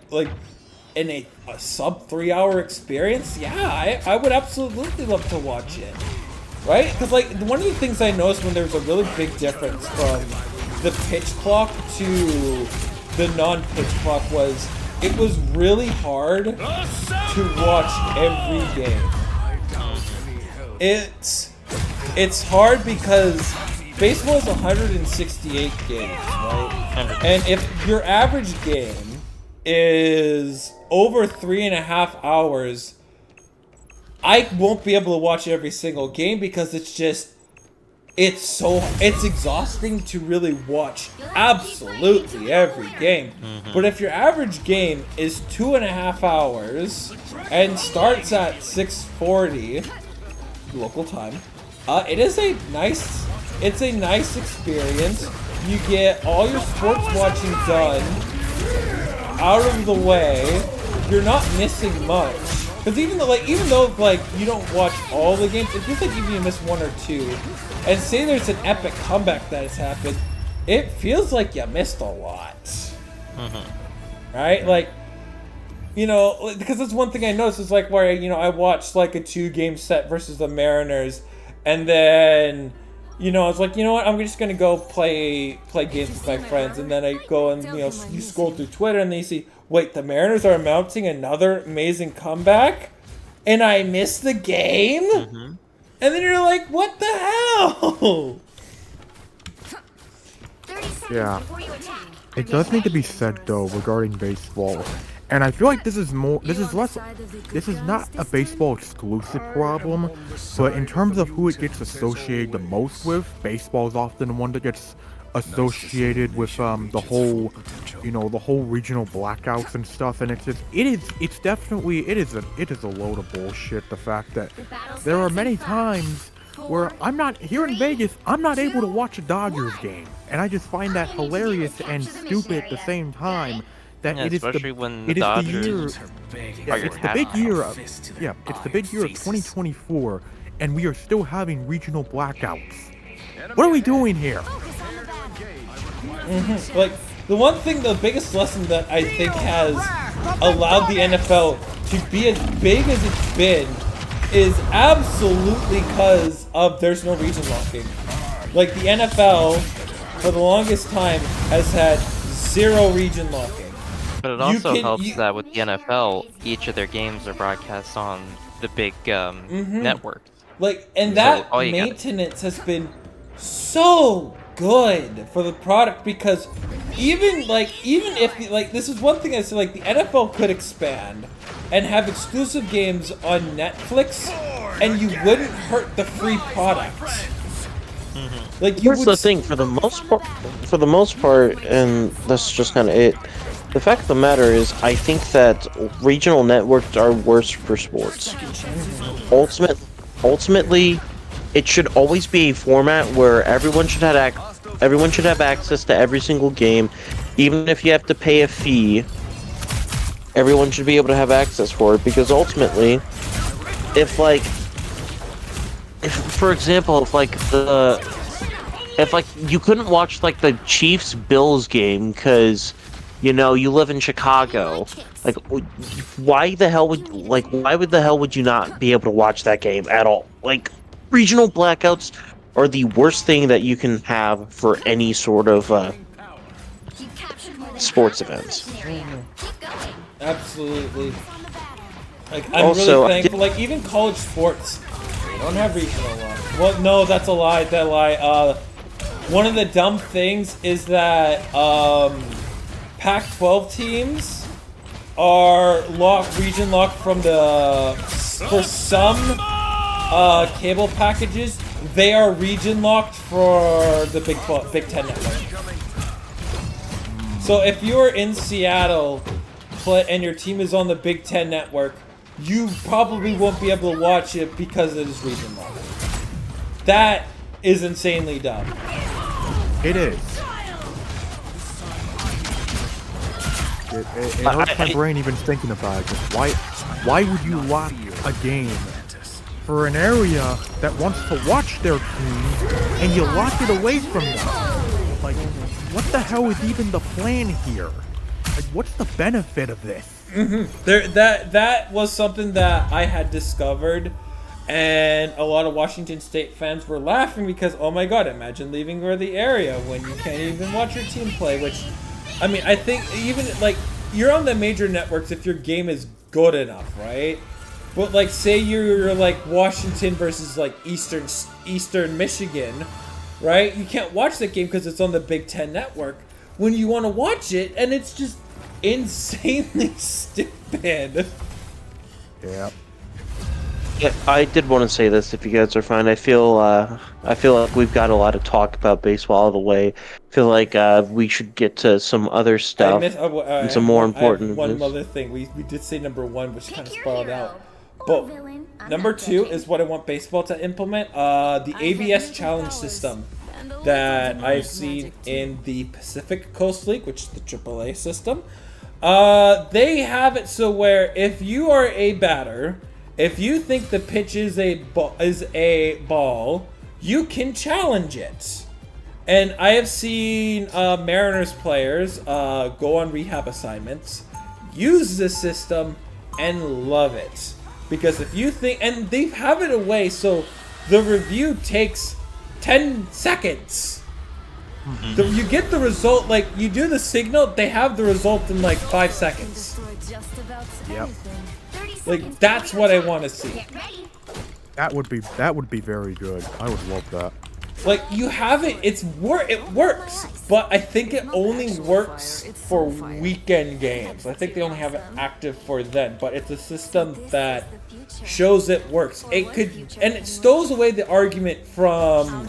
in a sub 3-hour experience, yeah, I would absolutely love to watch it. Right? Because like one of the things I noticed when there was a really big difference from the pitch clock to the non-pitch clock was it was really hard to watch every game. It's hard because baseball is 168 games, right? And if your average game is over 3.5 hours, I won't be able to watch every single game because it's exhausting to really watch absolutely every game. But if your average game is 2.5 hours and starts at 6:40 local time, it's a nice experience. You get all your sports watching done out of the way. You're not missing much. Because even though you don't watch all the games, it feels like even you miss 1 or 2. And say there's an epic comeback that has happened, it feels like you missed a lot. Right? Like, you know, because that's one thing I noticed is like where, you know, I watched like a 2-game set versus the Mariners, and then, you know, I was like, you know what, I'm just gonna go play games with my friends, and then I go and, you know, you scroll through Twitter and then you see, wait, the Mariners are mounting another amazing comeback, and I missed the game, and then you're like, what the hell? Yeah. It does need to be said though regarding baseball, and I feel like this is not a baseball exclusive problem, but in terms of who it gets associated the most with, baseball is often one that gets associated with the whole, you know, the whole regional blackouts and stuff, and it's definitely a load of bullshit. The fact that there are many times where I'm not here in Vegas, I'm not able to watch a Dodgers game, and I just find that hilarious and stupid at the same time. That Yeah, it is especially when the it is Dodgers it's the big year of 2024, and we are still having regional blackouts. What are we doing here? Like, the biggest lesson that I think has allowed the NFL to be as big as it's been is absolutely because of there's no region locking. Like, the NFL, for the longest time, has had 0 region locking. But it also helps that with the NFL, each of their games are broadcast on the big networks. Like, and that maintenance has been so good for the product, because even if this is one thing I said, like, the NFL could expand and have exclusive games on Netflix, and you wouldn't hurt the free product. Like, Here's the thing, for the most part, and that's just kind of it. The fact of the matter is, I think that regional networks are worse for sports. Ultimately, it should always be a format where everyone should have access to every single game, even if you have to pay a fee. Everyone should be able to have access for it, because ultimately, if for example, if you couldn't watch like the Chiefs Bills game because, you know, you live in Chicago, like, why the hell would you not be able to watch that game at all? Like, regional blackouts are the worst thing that you can have for any sort of sports events. Absolutely. Like, I'm Also, really thankful. Like, even college sports, they don't have regional lock. Well, no, that's a lie. That lie. One of the dumb things is that Pac-12 teams are region locked for some cable packages. They are region locked for the Big Ten network. So if you're in Seattle and your team is on the Big Ten network, you probably won't be able to watch it because it is region locked. That is insanely dumb. It is. It hurts my brain even thinking about it. Just why would you lock a game for an area that wants to watch their team, and you lock it away from them? Like, what the hell is even the plan here? Like, what's the benefit of this? That was something that I had discovered, and a lot of Washington State fans were laughing because, oh my god, imagine leaving the area when you can't even watch your team play. Which, I mean, I think even, like, you're on the major networks if your game is good enough, right? But, like, say you're like Washington versus like Eastern Michigan, right? You can't watch that game because it's on the Big Ten network when you want to watch it, and it's just insanely stupid. Yeah. Yeah, I did want to say this, if you guys are fine. I feel like we've got a lot of talk about baseball out of the way. I feel like we should get to some other stuff and some more important. One other thing, we did say number 1, which kind of spelled out. But number 2 is what I want baseball to implement. The ABS challenge system that I've seen in the Pacific Coast League, which is the AAA system. They have it so where if you are a batter, if you think the pitch is a ball, you can challenge it. And I have seen Mariners players go on rehab assignments, use the system and love it. Because if you think, and they have it away so the review takes 10 seconds. You get the result, like, you do the signal, they have the result in like 5 seconds. Yep. Like, that's what I want to see. That would be very good. I would love that. Like, you have it, it works, but I think it only works for weekend games. I think they only have it active for then, but it's a system that shows it works. It could, and it stows away the argument from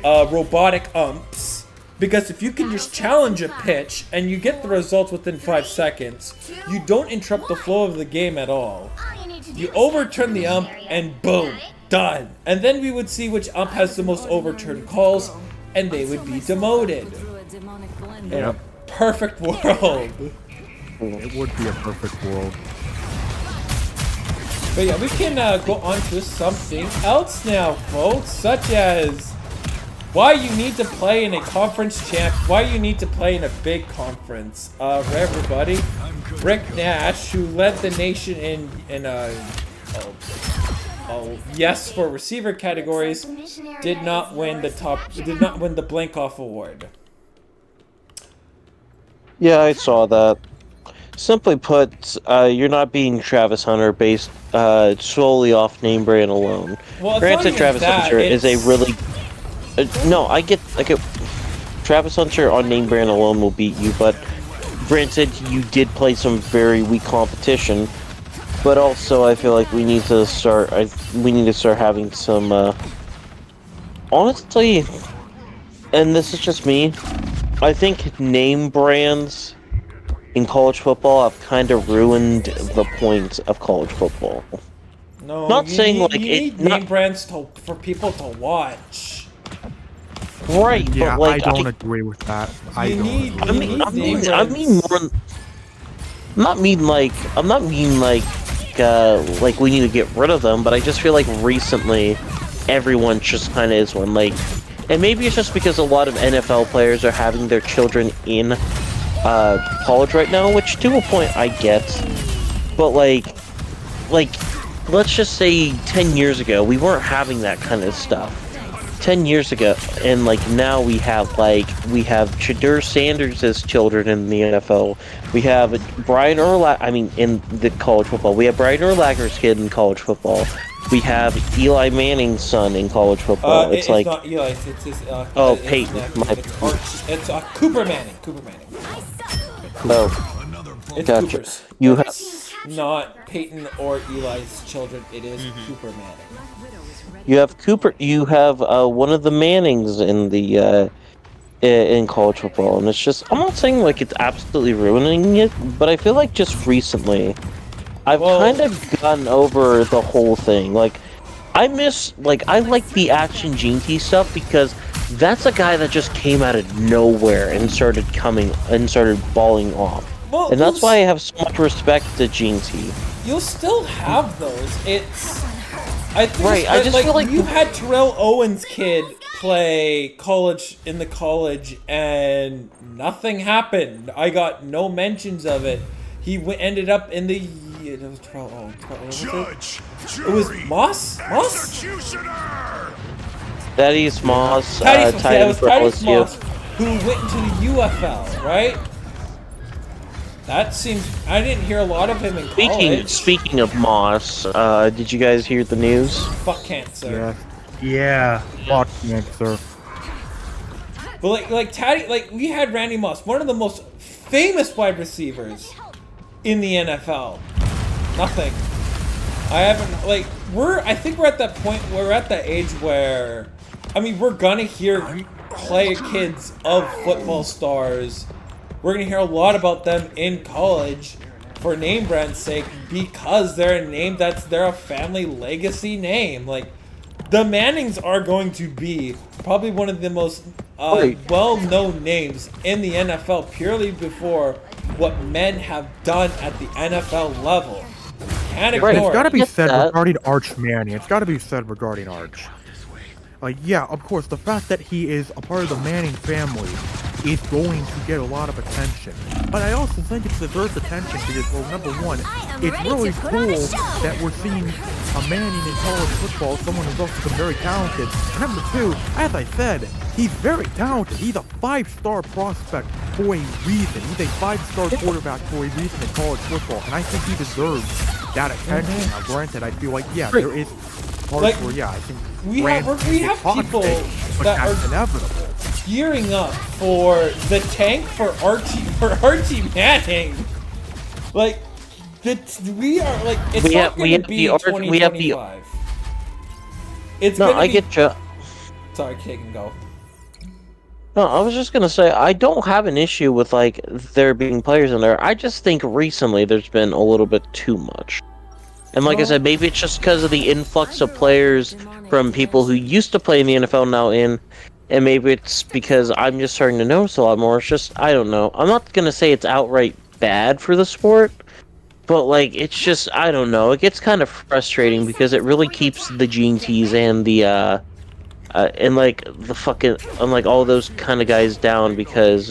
robotic umps, because if you can just challenge a pitch and you get the results within 5 seconds, you don't interrupt the flow of the game at all. You overturn the ump and boom, done. And then we would see which ump has the most overturned calls, and they would be demoted. In a perfect world. It would be a perfect world. But yeah, we can go on to something else now, folks, such as why you need to play in a conference champ, why you need to play in a big conference. For everybody, Rick Nash, who led the nation in yes for receiver categories, did not win the Blank Off award. Yeah, I saw that. Simply put, you're not beating Travis Hunter based solely off name brand alone. Well, Granted, Travis Hunter is a really no, I get Travis Hunter on name brand alone will beat you, but granted, you did play some very weak competition. But also, I feel like we need to start having some honestly, and this is just me, I think name brands in college football have kind of ruined the point of college football. No, not saying like you need name brands for people to watch. Right, Yeah, but like I don't agree with that. I mean we need to get rid of them, but I just feel like recently everyone just kind of is one, like, and maybe it's just because a lot of NFL players are having their children in college right now, which to a point I get, but like let's just say 10 years ago we weren't having that kind of stuff. 10 years ago, and like now we have Shadur Sanders' children in the NFL. We have Brian in the college football. We have Brian Urlacher's kid in college football. We have Eli Manning's son in college football. It's not Eli. It's his. Peyton. It's Cooper Manning. Cooper Manning. Oh, it's gotcha. Cooper's. You have Not Peyton or Eli's children. It is Cooper Manning. You have Cooper. You have one of the Mannings in the in college football, and it's just, I'm not saying like it's absolutely ruining it, but I feel like just recently, I've kind of gotten over the whole thing. Like, I like the Action Gene T stuff because that's a guy that just came out of nowhere and started balling off. Well, And that's why I have so much respect to Gene T. You'll still have those. I think Right, I just feel like you had Terrell Owens' kid play college and nothing happened. I got no mentions of it. He ended up in the. It was Terrell Owens. It was Moss. Thaddeus Moss, Thaddeus Moss, who went into the UFL, right? That seems. I didn't hear a lot of him in college. Speaking of Moss, did you guys hear the news? Fuck cancer. Yeah. Fuck cancer. But we had Randy Moss, one of the most famous wide receivers in the NFL. Nothing. I think we're at that point. We're at the age where, we're gonna hear kids of football stars. We're going to hear a lot about them in college for name brand's sake because they're a name they're a family legacy name. Like, the Mannings are going to be probably one of the most well-known names in the NFL purely before what men have done at the NFL level. Can't ignore It's got to be said that. regarding Arch Manning. It's got to be said regarding Arch. Like, yeah, of course, the fact that he is a part of the Manning family is going to get a lot of attention. But I also think it deserves attention because, well, number one, it's really cool that we're seeing a man in college football, someone who's also been very talented. And number two, as I said, he's very talented. He's a 5-star prospect for a reason. He's a 5-star quarterback for a reason in college football, and I think he deserves that attention. Now, granted, I feel like, yeah, there is parts where, yeah, I think we have people that are inevitable. gearing up for the tank for Archie Manning. Like, we are like it's not going to be 2025. It's No, gonna I be... get you. Sorry, Taegan, go. No, I was just gonna say I don't have an issue with like there being players in there. I just think recently there's been a little bit too much. And like I said, maybe it's just because of the influx of players from people who used to play in the NFL now in, and maybe it's because I'm just starting to notice a lot more. It's just, I don't know. I'm not gonna say it's outright bad for the sport, but like it's just, I don't know. It gets kind of frustrating because it really keeps the GTs and the and like the fucking and like all those kind of guys down, because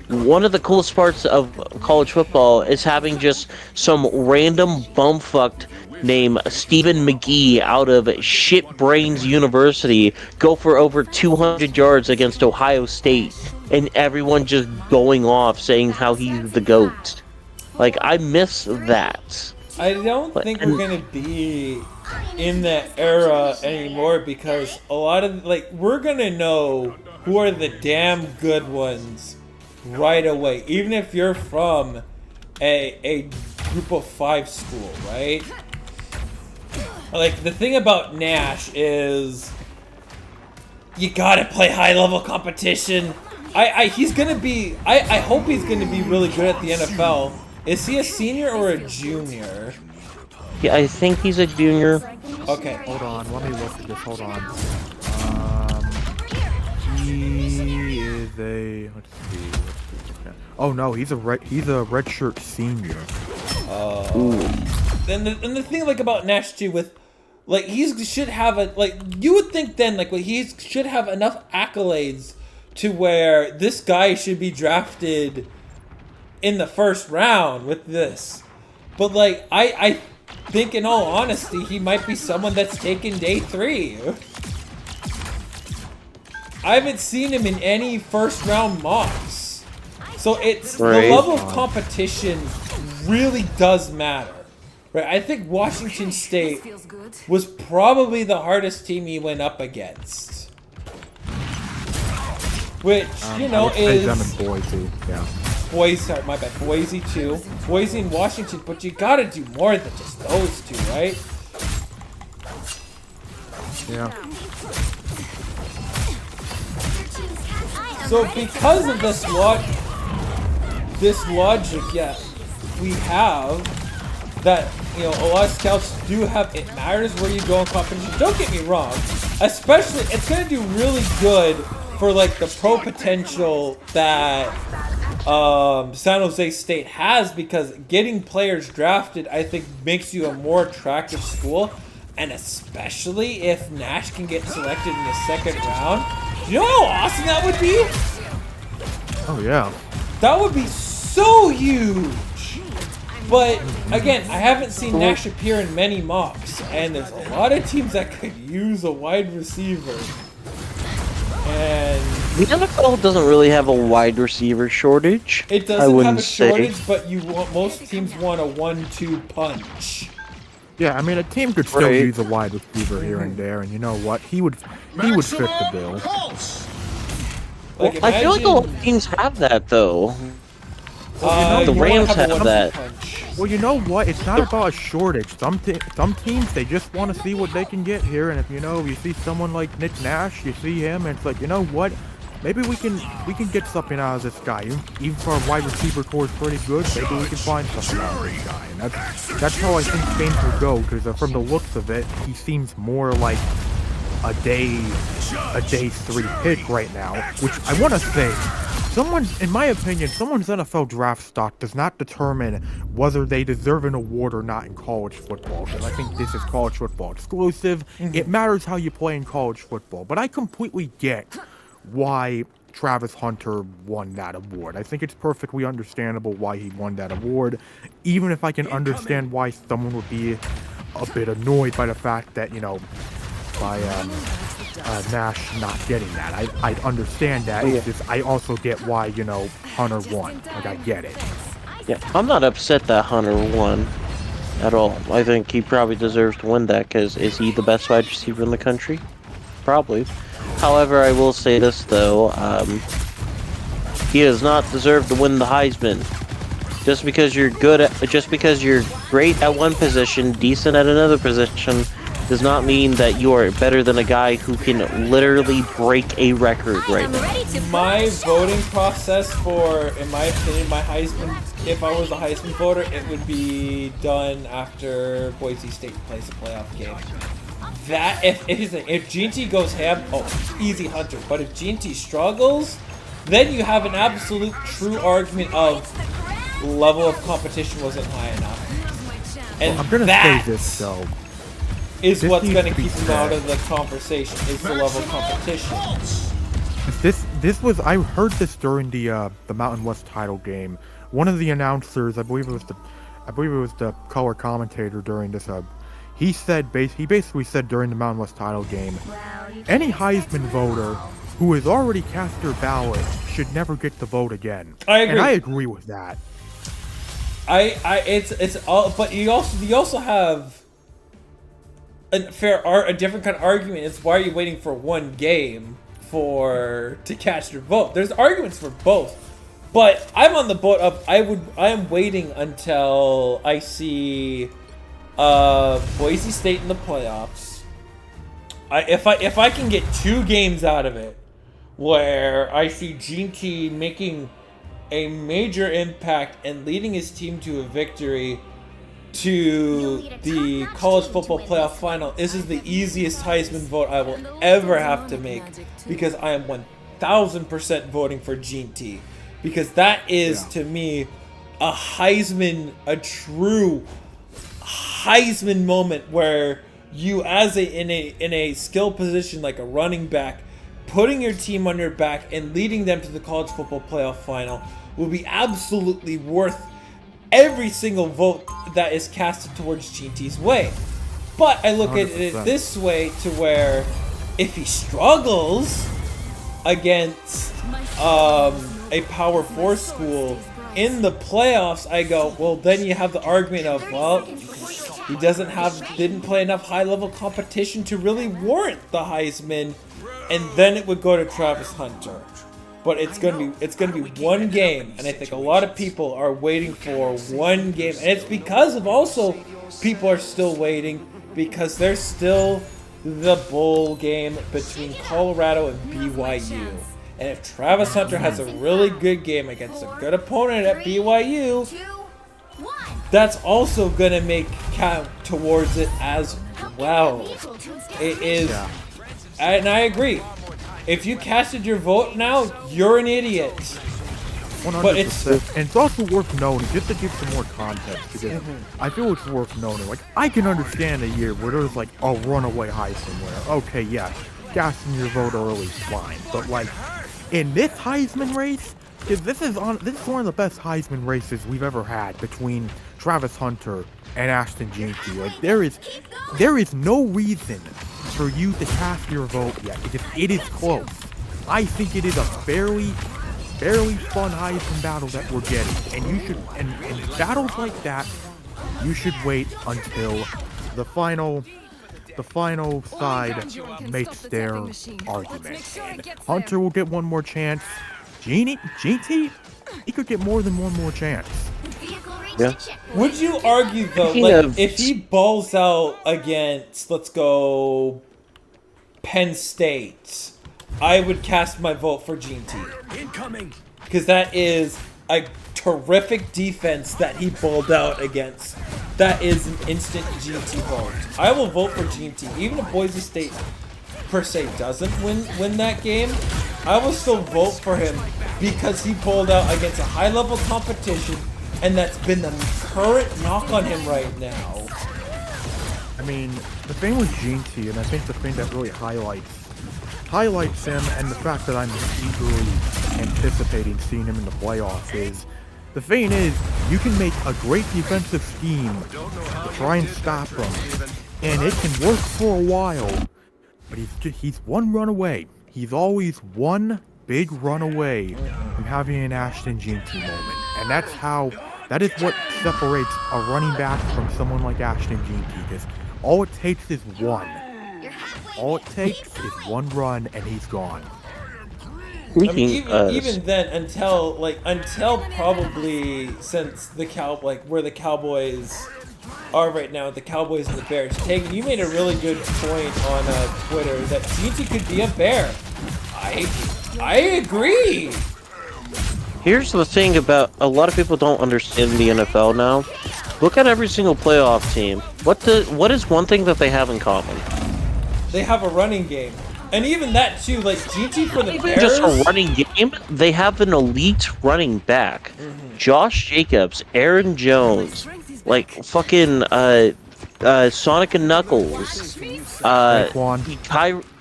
one of the coolest parts of college football is having just some random bumfucked named Stephen McGee out of Shitbrains University go for over 200 yards against Ohio State, and everyone just going off saying how he's the GOAT. Like, I miss that. I don't think we're gonna be in that era anymore, because a lot of we're gonna know who are the damn good ones right away, even if you're from a group of 5 school, right? Like, the thing about Nash is you gotta play high level competition. He's gonna be I hope he's gonna be really good at the NFL. Is he a senior or a junior? Yeah, I think he's a junior. Okay. Hold on, let me look at this. Hold on. He is a. Let's see. Oh no, he's a redshirt senior. And the thing about Nash too, with he should have you would think then he should have enough accolades to where this guy should be drafted in the first round with this. But I think in all honesty he might be someone that's taken day 3. I haven't seen him in any first round mocks. So it's the level of competition really does matter. Right? I think Washington State was probably the hardest team he went up against. Which, is them and Boise, yeah. Boise, my bad. Boise too. Boise and Washington, but you gotta do more than just those two, right? Yeah. So because of this logic, yeah, we have that, a lot of scouts do have, it matters where you go in competition. Don't get me wrong. Especially, it's gonna do really good for the pro potential that San Jose State has, because getting players drafted, I think, makes you a more attractive school, and especially if Nash can get selected in the second round. Do you know how awesome that would be? Oh yeah. That would be so huge. But again, I haven't seen Nash appear in many mocks, and there's a lot of teams that could use a wide receiver. And the NFL doesn't really have a wide receiver shortage. It doesn't have a shortage, but most teams want a 1-2 punch. Yeah, I mean, a team could still use a wide receiver here and there, and you know what? He would fit the bill. I feel like a lot of teams have that, though. The Rams have that. Well, you know what? It's not about a shortage. Some teams, they just want to see what they can get here, and if you see someone like Nick Nash, you see him, and it's like, you know what? Maybe we can get something out of this guy. Even if our wide receiver core is pretty good, maybe we can find something out of this guy. And that's how I think games will go, because from the looks of it, he seems more like a day 3 pick right now, which I want to say, in my opinion, someone's NFL draft stock does not determine whether they deserve an award or not in college football. Because I think this is college football exclusive. It matters how you play in college football. But I completely get why Travis Hunter won that award. I think it's perfectly understandable why he won that award, even if I can understand why someone would be a bit annoyed by the fact that, by Nash not getting that. I'd understand that. It's just, I also get why, Hunter won. Like, I get it. Yeah, I'm not upset that Hunter won at all. I think he probably deserves to win that, because is he the best wide receiver in the country? Probably. However, I will say this though, he does not deserve to win the Heisman. Just because you're great at one position, decent at another position, does not mean that you are better than a guy who can literally break a record right now. My voting process for, in my opinion, my Heisman, if I was a Heisman voter, it would be done after Boise State plays a playoff game. That, if GT goes ham, easy Hunter. But if GT struggles, then you have an absolute true argument of level of competition wasn't high enough. And I'm gonna say this though. Is this what's needs going to to be keep him said. out of the conversation, is the level of competition. This was, I heard this during the Mountain West title game. One of the announcers, I believe it was the color commentator during this, he basically said during the Mountain West title game, any Heisman voter who has already cast their ballot should never get to vote again. I agree. And I agree with that. It's all, but you also have a different kind of argument. It's why are you waiting for one game to cast your vote? There's arguments for both, but I'm on the boat of I am waiting until I see Boise State in the playoffs. If I can get 2 games out of it, where I see GT making a major impact and leading his team to a victory to the college football playoff final, this is the easiest Heisman vote I will ever have to make, because I am 1000% voting for GT, because that is to me a true Heisman moment where you, as in a skill position like a running back, putting your team on your back and leading them to the college football playoff final will be absolutely worth every single vote that is casted towards GT's way. But I look 100%. At it this way, to where if he struggles against a Power 4 school in the playoffs, I go, well, then you have the argument of, well, he didn't play enough high-level competition to really warrant the Heisman, and then it would go to Travis Hunter. But it's gonna be one game, and I think a lot of people are waiting for one game, and it's because of also people are still waiting because there's still the bowl game between Colorado and BYU. And if Travis Hunter has a really good game against a good opponent at BYU, that's also gonna make count towards it as well. It is, and I agree. If you casted your vote now, you're an idiot. 100%. But it's and it's also worth noting, just to give some more context, because I feel it's worth noting. Like, I can understand a year where there's like a runaway Heisman winner. Okay, yeah, casting your vote early is fine, but like in this Heisman race, because this is one of the best Heisman races we've ever had between Travis Hunter and Ashton Jeanty. Like, there is no reason for you to cast your vote yet, because it is close. I think it is a fairly fun Heisman battle that we're getting, and you should, and battles like that, you should wait until the final side makes their argument. And Hunter will get one more chance. GT, he could get more than one more chance. Yeah. Would you argue though, like, if he balls out against, let's go, Penn State, I would cast my vote for GT. Incoming. Because that is a terrific defense that he balled out against. That is an instant GT vote. I will vote for GT, even if Boise State per se doesn't win that game. I will still vote for him because he pulled out against a high-level competition, and that's been the current knock on him right now. I mean, the thing with GT, and I think the thing that really highlights highlights him and the fact that I'm eagerly anticipating seeing him in the playoffs is, the thing is, you can make a great defensive scheme to try and stop him, and it can work for a while, but he's one run away. He's always one big run away from having an Ashton Jinky moment, and that is what separates a running back from someone like Ashton Jinky, because all it takes is one. All it takes is one run, and he's gone. I mean, even then, until probably since where the Cowboys are right now, the Cowboys and the Bears. Taegan, you made a really good point on Twitter that GT could be a Bear. I agree. Here's the thing about a lot of people don't understand the NFL now. Look at every single playoff team. What is one thing that they have in common? They have a running game. And even that too, like GT for the Bears. Just a running game. They have an elite running back. Josh Jacobs, Aaron Jones, like fucking Sonic and Knuckles,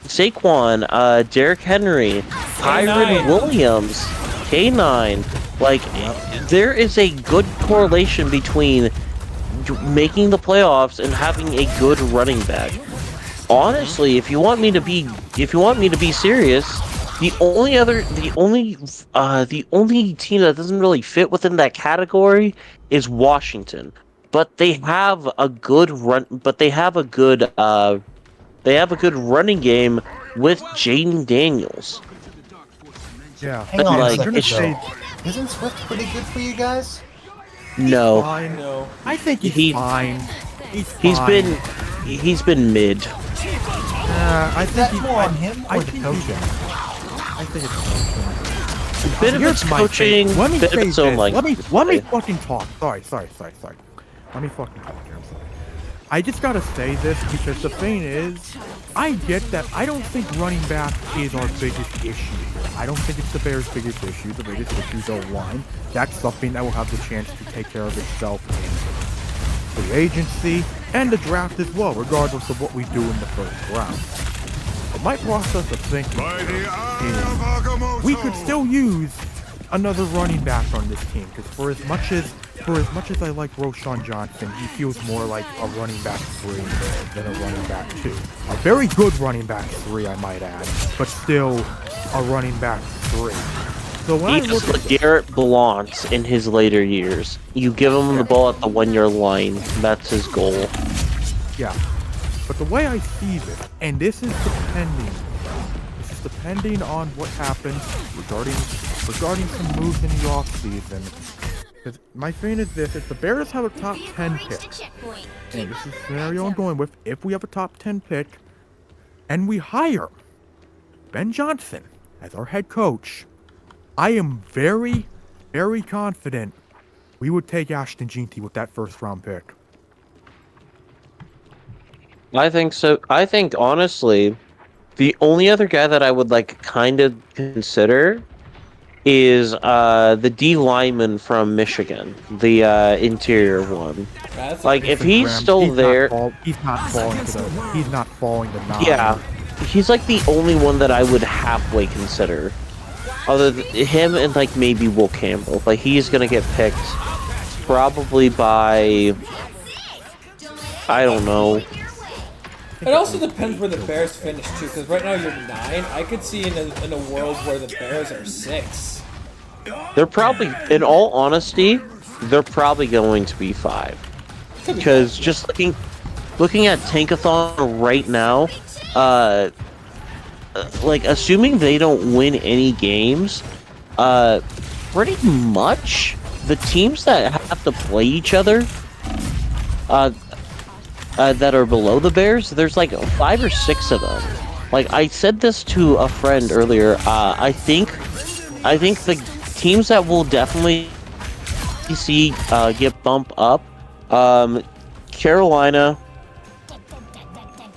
Saquon, Derrick Henry, Kyron Williams, K9. Like, there is a good correlation between making the playoffs and having a good running back. Honestly, if you want me to be serious, the only team that doesn't really fit within that category is Washington. But they have a good running game with Jaden Daniels. Yeah. Hang on Like, a second, though. Isn't Swift pretty good for you guys? No. Fine. No. I think he's fine. He's been mid. I Is think that he's more on him or the think coaching? I think it's coaching. Bit of it's Here's my coaching, thing. Let me bit of say its own this. like. Let me fucking talk. Sorry. Let me fucking talk here. I'm sorry. I just gotta say this because the thing is, I get that. I don't think running back is our biggest issue here. I don't think it's the Bears' biggest issue. The biggest issue is O-line. That's something that will have the chance to take care of itself in free agency and the draft as well, regardless of what we do in the first round. But my process of thinking is we could still use another running back on this team, because for as much as I like Roschon Johnson, he feels more like a running back 3 than a running back 2. A very good running back 3, I might add, but still a running back 3. So when He's like Garrett Blount in his later years. You give him the ball at the 1-yard line. That's his goal. Yeah. But the way I see this, and this is depending on what happens regarding some moves in the offseason. Because my thing is this, if the Bears have a top 10 pick, and this is the scenario I'm going with, if we have a top 10 pick, and we hire Ben Johnson as our head coach, I am very, very confident we would take Ashton Jinty with that first round pick. I think so. I think honestly, the only other guy that I would like kind of consider is the D lineman from Michigan, the interior one. That's Like if he's still there, He's not falling to 9. yeah, he's like the only one that I would halfway consider. Other than him and like maybe Will Campbell, like he's gonna get picked probably by, I don't know. It also depends where the Bears finish too, because right now you're 9. I could see in a world where the Bears are 6. They're probably, in all honesty, they're probably going to be 5. Because just looking at Tankathon right now, like assuming they don't win any games, pretty much the teams that have to play each other, that are below the Bears, there's like 5 or 6 of them. Like I said this to a friend earlier. I think the teams that will definitely see get bumped up, Carolina,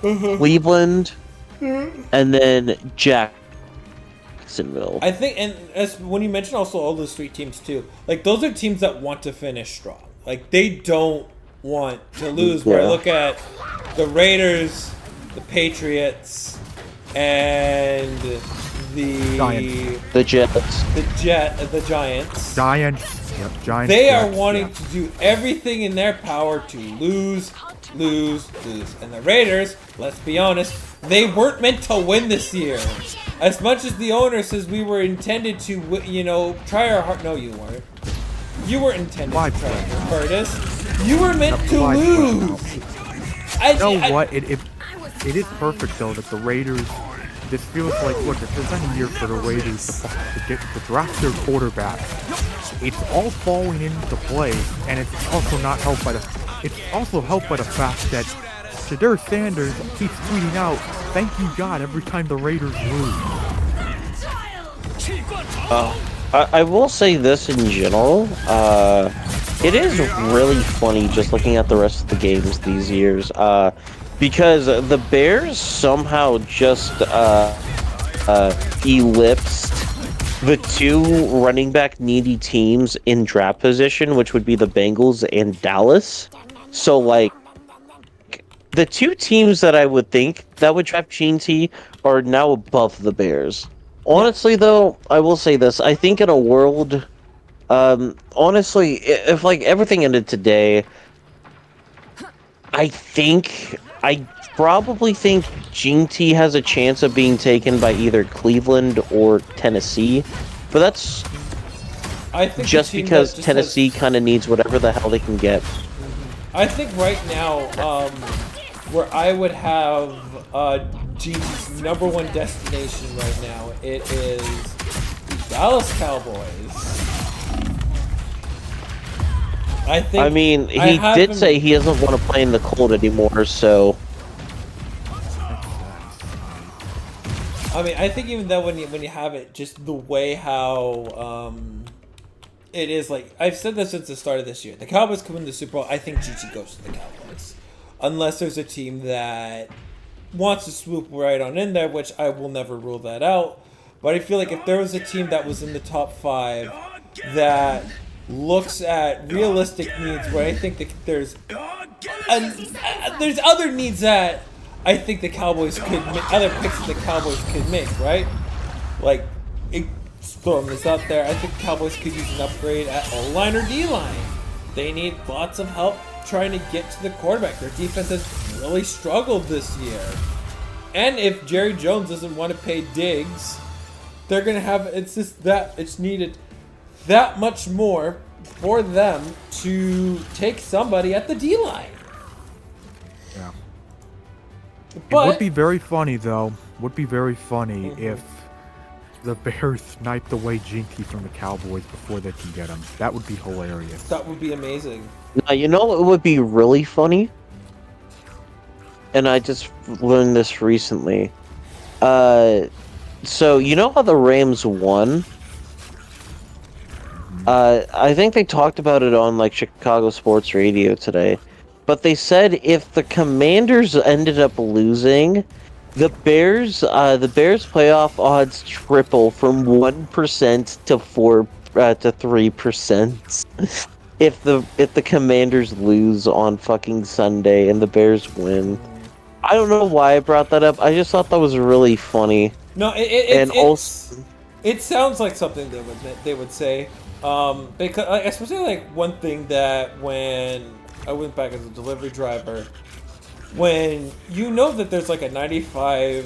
Cleveland, and then Jacksonville. I think, and as when you mention also all those 3 teams too, like those are teams that want to finish strong. Like they don't want to lose. Where I look at the Raiders, the Patriots, and the Giants. The Jets. the Giants. Giants. Yep, Giants. They are Jets, wanting yeah. to do everything in their power to lose. And the Raiders, let's be honest, they weren't meant to win this year. As much as the owner says we were intended to, try our hard. No, you weren't. You weren't intended to try your hardest. You were meant to lose. You know what? It is perfect though that the Raiders. This feels like, look, if there's any year for the Raiders to draft their quarterback, it's all falling into place, and it's also not helped by the. It's also helped by the fact that Shadur Sanders keeps tweeting out, "Thank you God" every time the Raiders lose. I will say this in general. It is really funny just looking at the rest of the games these years. Because the Bears somehow just ellipsed the two running back needy teams in draft position, which would be the Bengals and Dallas. So, like, the two teams that I would think that would draft Gene T are now above the Bears. Honestly, though, I will say this. I think in a world, honestly, if, like, everything ended today, I probably think Gene T has a chance of being taken by either Cleveland or Tennessee. But that's just because Tennessee kind of needs whatever the hell they can get. I think right now, where I would have Gene T's #1 destination right now, it is the Dallas Cowboys. I mean, he did say he doesn't want to play in the cold anymore, so. I mean, I think even though when you have it, just the way how it is, like, I've said this since the start of this year. The Cowboys come in the Super Bowl, I think GT goes to the Cowboys. Unless there's a team that wants to swoop right on in there, which I will never rule that out. But I feel like if there was a team that was in the top 5 that looks at realistic needs, where I think that there's other needs that I think the Cowboys could other picks that the Cowboys could make, right? Like, throwing this out there, I think the Cowboys could use an upgrade at O-line or D-line. They need lots of help trying to get to the quarterback. Their defense has really struggled this year. And if Jerry Jones doesn't want to pay Diggs, they're gonna have it's needed that much more for them to take somebody at the D-line. Yeah. But It would be very funny, though. Would be very funny if the Bears sniped away Jinky from the Cowboys before they can get him. That would be hilarious. that would be amazing. Now, you know what would be really funny? And I just learned this recently. So, you know how the Rams won? I think they talked about it on, like, Chicago Sports Radio today. But they said if the Commanders ended up losing, the Bears playoff odds triple from 1% to 3%. If the Commanders lose on fucking Sunday and the Bears win. I don't know why I brought that up. I just thought that was really funny. No, it sounds like something they would say. Because especially like one thing that when I went back as a delivery driver, when you know that there's like a 95%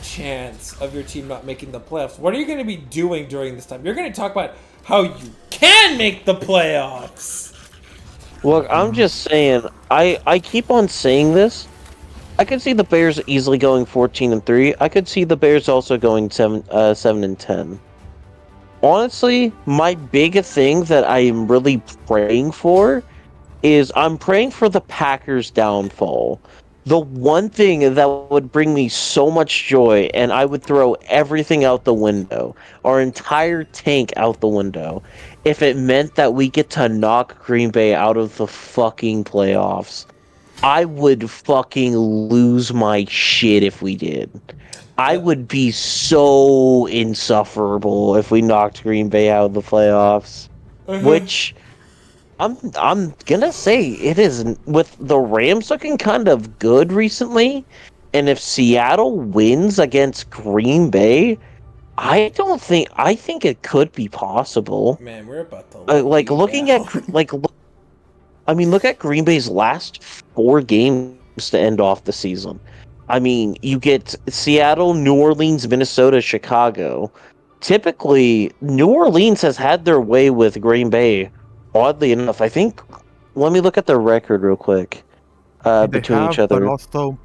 chance of your team not making the playoffs, what are you going to be doing during this time? You're going to talk about how you can make the playoffs. Look, I'm just saying, I keep on saying this. I could see the Bears easily going 14-3. I could see the Bears also going 7-10. Honestly, my big thing that I am really praying for is I'm praying for the Packers' downfall. The one thing that would bring me so much joy, and I would throw everything out the window, our entire tank out the window, if it meant that we get to knock Green Bay out of the fucking playoffs. I would fucking lose my shit if we did. I would be so insufferable if we knocked Green Bay out of the playoffs. Which I'm gonna say it isn't. With the Rams looking kind of good recently, And if Seattle wins against Green Bay, I think it could be possible. Man, we're about to Like lay looking at down. I mean, look at Green Bay's last 4 games to end off the season. I mean, you get Seattle, New Orleans, Minnesota, Chicago. Typically, New Orleans has had their way with Green Bay. Oddly enough, I think. Let me look at their record real quick. They Between each have, but other. also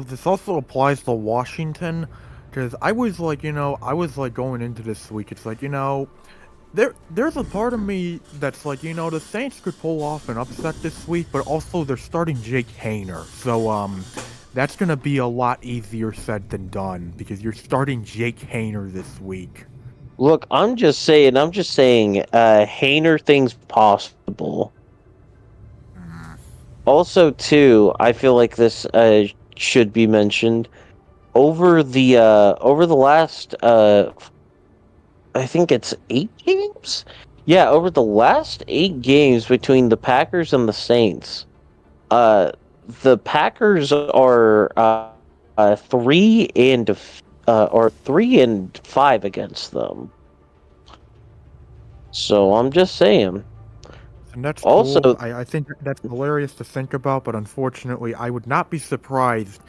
this also applies to Washington, because I was like, going into this week. It's like, there's a part of me that's like, the Saints could pull off an upset this week, but also they're starting Jake Hayner, so that's gonna be a lot easier said than done because you're starting Jake Hayner this week. Look, I'm just saying, Hayner thing's possible. Also, too, I feel like this should be mentioned. Over the last I think it's 8 games? Yeah, over the last 8 games between the Packers and the Saints, the Packers are 3-5 against them. So I'm just saying. And that's Also, cool. I think that's hilarious to think about, but unfortunately, I would not be surprised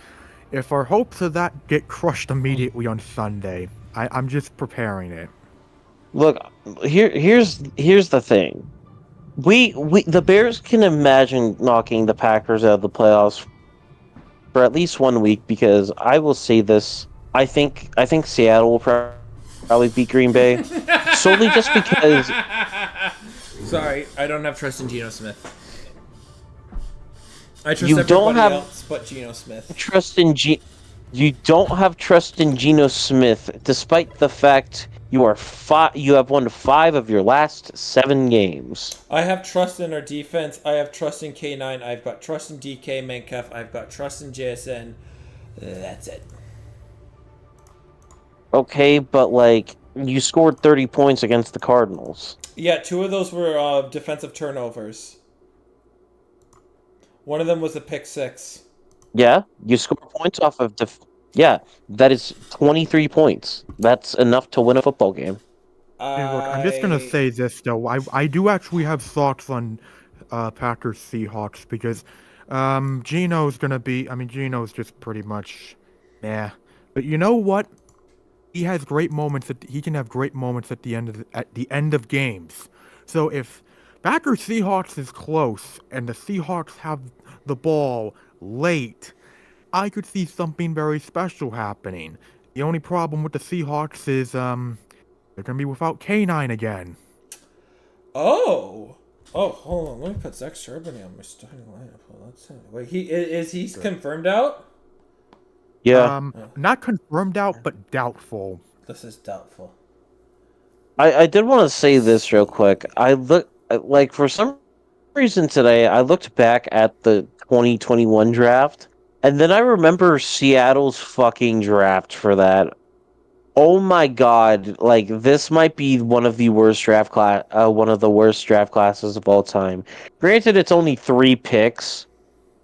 if our hopes of that get crushed immediately on Sunday. I'm just preparing it. look, here's the thing. The Bears can imagine knocking the Packers out of the playoffs for at least 1 week, because I will say this: I think Seattle will probably beat Green Bay solely just because Sorry, I don't have trust in Geno Smith. I trust you don't everybody have else but Geno Smith. you don't have trust in Geno Smith, despite the fact you have won 5 of your last 7 games. I have trust in our defense. I have trust in K9. I've got trust in DK Metcalf. I've got trust in JSN. That's it. Okay, but like you scored 30 points against the Cardinals. Yeah, 2 of those were defensive turnovers. One of them was a pick 6. Yeah, you score points off of yeah, that is 23 points. That's enough to win a football game. Hey, look, I'm just gonna say this though. I do actually have thoughts on Packers Seahawks because Geno's gonna be. I mean, Geno's just pretty much, yeah. But you know what? He has great moments. He can have great moments at the end of games. So if Packers Seahawks is close and the Seahawks have the ball late, I could see something very special happening. The only problem with the Seahawks is they're gonna be without K9 again. Oh, hold on. Let me put Zach Charbonnet on my starting lineup. Well, let's see. Wait, is he confirmed out? Yeah. Not confirmed out, but doubtful. This is doubtful. I did want to say this real quick. For some reason today, I looked back at the 2021 draft, and then I remember Seattle's fucking draft for that. Oh my god, like this might be one of the worst draft classes of all time. Granted, it's only 3 picks,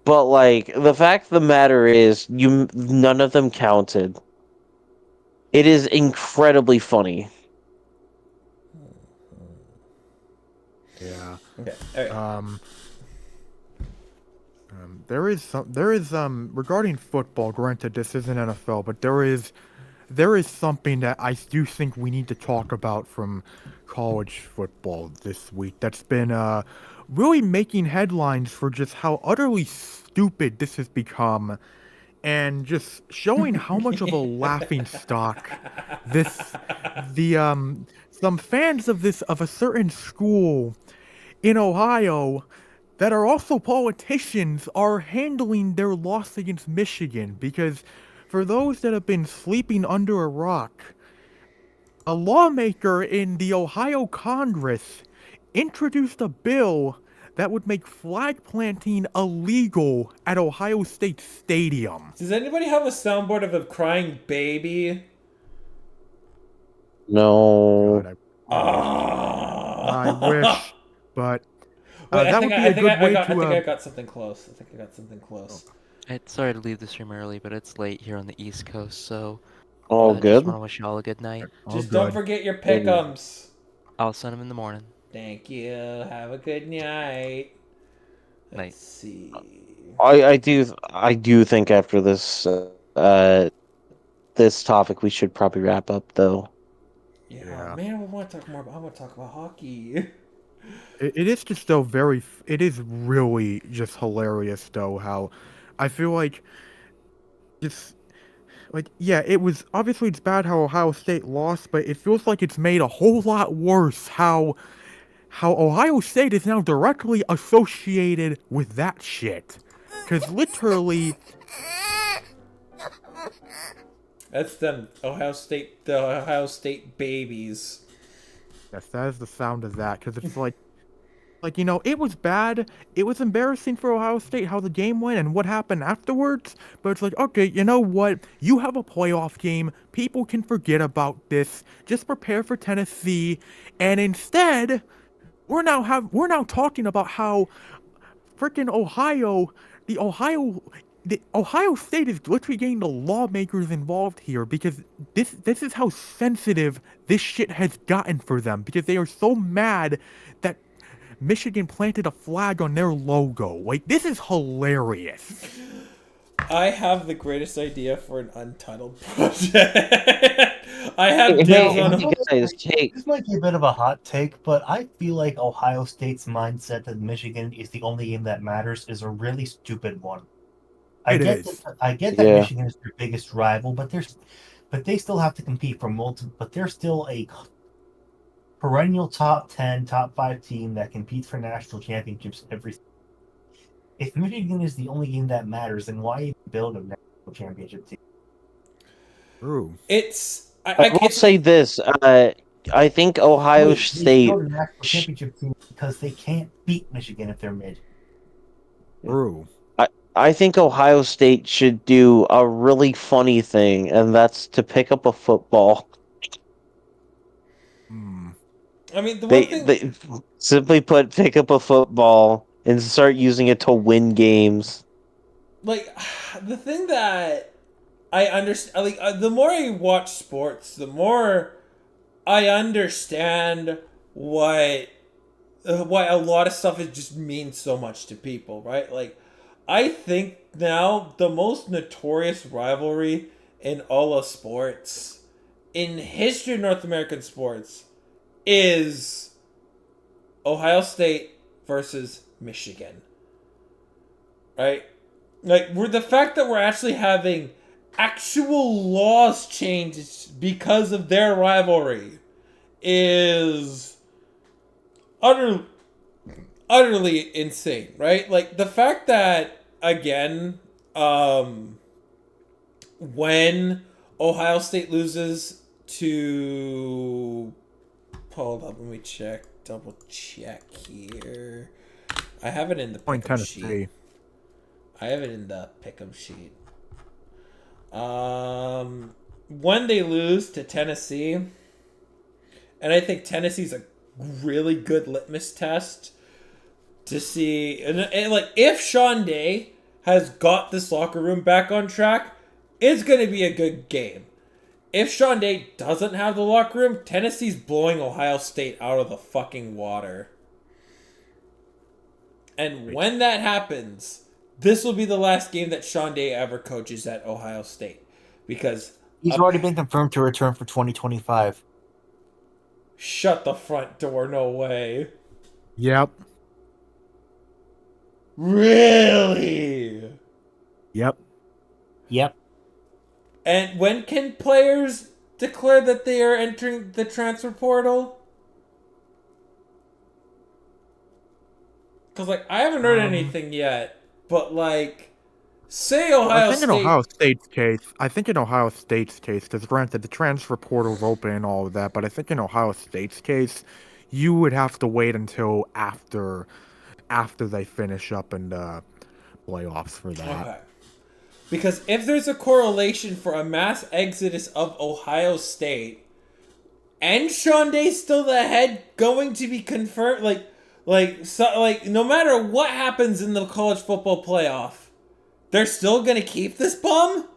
but like the fact of the matter is, none of them counted. It is incredibly funny. Yeah. Okay. All right. There is regarding football. Granted, this isn't NFL, but there is something that I do think we need to talk about from college football this week. That's been really making headlines for just how utterly stupid this has become, and just showing how much of a laughing stock some fans of a certain school in Ohio that are also politicians are handling their loss against Michigan. Because for those that have been sleeping under a rock, a lawmaker in the Ohio Congress introduced a bill that would make flag planting illegal at Ohio State Stadium. Does anybody have a soundboard of a crying baby? No. God, Ah. I wish, but Wait, that would be a good way to. I think I got something close. I sorry to leave the stream early, but it's late here on the East Coast, so All just good. want to wish you all a good night. All Just don't good. forget your And pick'ems. I'll send them in the morning. Thank you. Have a good night. Night. Let's see. I do think after uh this topic we should probably wrap up though. Yeah, Yeah. man, I want to talk more. I want to talk about hockey. It is just though it is really just hilarious though how I feel like just like yeah, it was obviously it's bad how Ohio State lost, but it feels like it's made a whole lot worse how Ohio State is now directly associated with that shit. Cause literally That's them, the Ohio State babies. yes, that is the sound of that, because it's like, you know, it was bad. It was embarrassing for Ohio State how the game went and what happened afterwards. But it's like, okay, you know what? You have a playoff game. People can forget about this. Just prepare for Tennessee. And instead, we're now talking about how freaking the Ohio State is literally getting the lawmakers involved here because this is how sensitive this shit has gotten for them because they are so mad that Michigan planted a flag on their logo. Like, this is hilarious. I have the greatest idea for an untitled project. I have Hey, dibs hey, on hey guys, hey, This might be a bit of a hot take, but I feel like Ohio State's mindset that Michigan is the only game that matters is a really stupid one. It is. I get that Yeah. Michigan is their biggest rival, but they still have to compete for multiple. But they're still a perennial top 10, top 5 team that competes for national championships every. If Michigan is the only game that matters, then why even build a national championship team? True. It's I will say this. I think Ohio They State. build a national championship team because they can't beat Michigan if they're mid. True. I think Ohio State should do a really funny thing, and that's to pick up a football. Hmm. I mean, the one They thing. they simply put, pick up a football and start using it to win games. Like, the thing that I understand, like, the more I watch sports, the more I understand why a lot of stuff is just means so much to people, right? Like, I think now the most notorious rivalry in all of sports, in history of North American sports, is Ohio State versus Michigan, right? Like, the fact that we're actually having actual laws changed because of their rivalry is utterly insane, right? Like, the fact that, again, when Ohio State loses to, hold up, let me double check here. I have it in the Point pick'em sheet. Tennessee. I have it in the pick'em sheet. When they lose to Tennessee, and I think Tennessee's a really good litmus test to see, and like, if Sean Day has got this locker room back on track, it's going to be a good game. If Sean Day doesn't have the locker room, Tennessee's blowing Ohio State out of the fucking water. And when that happens, this will be the last game that Sean Day ever coaches at Ohio State. Because He's already been confirmed to return for 2025. shut the front door, no way. Yep. Really? Yep. Yep. And when can players declare that they are entering the transfer portal? Because, like, I haven't heard anything yet, but, like, say Ohio I think State... I think in Ohio State's case, because granted the transfer portal's open and all of that, but I think in Ohio State's case, you would have to wait until after they finish up in the playoffs for that. Okay. Because if there's a correlation for a mass exodus of Ohio State, and Sean Day's still the head going to be confirmed, no matter what happens in the college football playoff, They're still gonna keep this bum?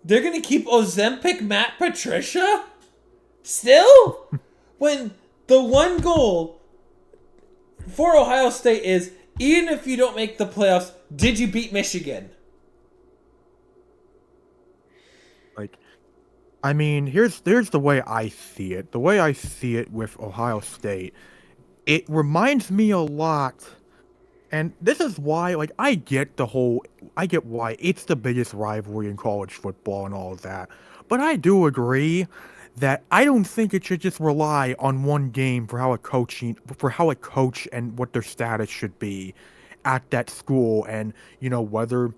They're gonna keep Ozempic Matt Patricia? Still? When the one goal for Ohio State is, even if you don't make the playoffs, did you beat Michigan? Like, I mean, here's the way I see it. The way I see it with Ohio State, it reminds me a lot, and this is why, like, I get why it's the biggest rivalry in college football and all of that. But I do agree that I don't think it should just rely on one game for how a coach and what their status should be at that school, and whether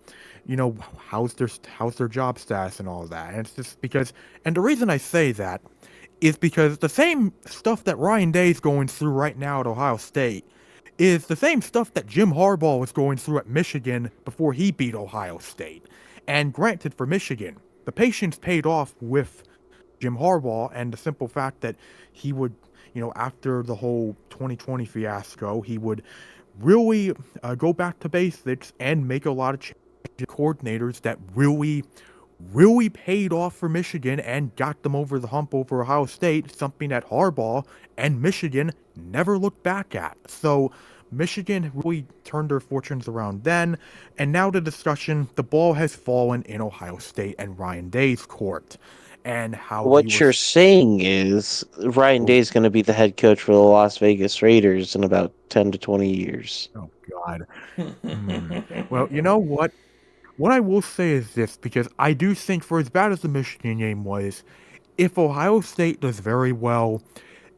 how's their job status and all of that. And it's just because, and the reason I say that is because the same stuff that Ryan Day's going through right now at Ohio State is the same stuff that Jim Harbaugh was going through at Michigan before he beat Ohio State. And granted, for Michigan, the patience paid off with Jim Harbaugh, and the simple fact that he would, after the whole 2020 fiasco, he would really go back to basics and make a lot of coordinators that really paid off for Michigan and got them over the hump over Ohio State, something that Harbaugh and Michigan never looked back at. So Michigan really turned their fortunes around then, and now the ball has fallen in Ohio State and Ryan Day's court. And how What you're saying is Ryan Day's going to be the head coach for the Las Vegas Raiders in about 10 to 20 years. Oh, God. Well, you know what? What I will say is this, because I do think, for as bad as the Michigan game was, if Ohio State does very well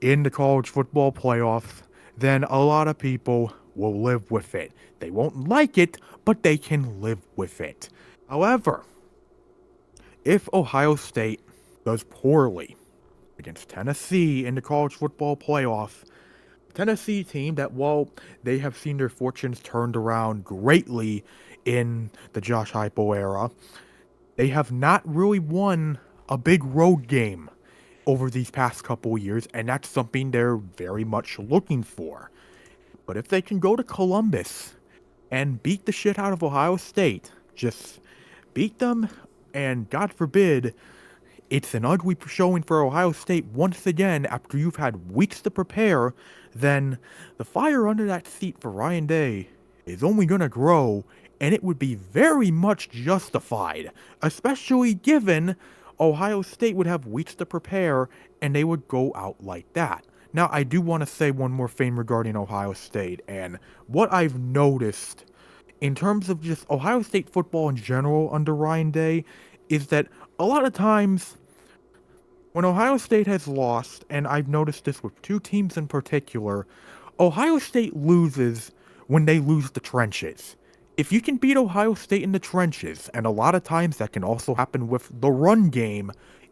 in the college football playoffs, then a lot of people will live with it. They won't like it, but they can live with it. However, if Ohio State does poorly against Tennessee in the college football playoff, Tennessee team that, while they have seen their fortunes turned around greatly in the Josh Heupel era, they have not really won a big road game over these past couple years, and that's something they're very much looking for. But if they can go to Columbus and beat the shit out of Ohio State, just beat them, and God forbid, it's an ugly showing for Ohio State once again after you've had weeks to prepare, then the fire under that seat for Ryan Day is only going to grow, and it would be very much justified, especially given Ohio State would have weeks to prepare and they would go out like that. Now, I do want to say one more thing regarding Ohio State, and what I've noticed in terms of just Ohio State football in general under Ryan Day is that a lot of times when Ohio State has lost, and I've noticed this with two teams in particular, Ohio State loses when they lose the trenches. If you can beat Ohio State in the trenches, and a lot of times that can also happen with the run game,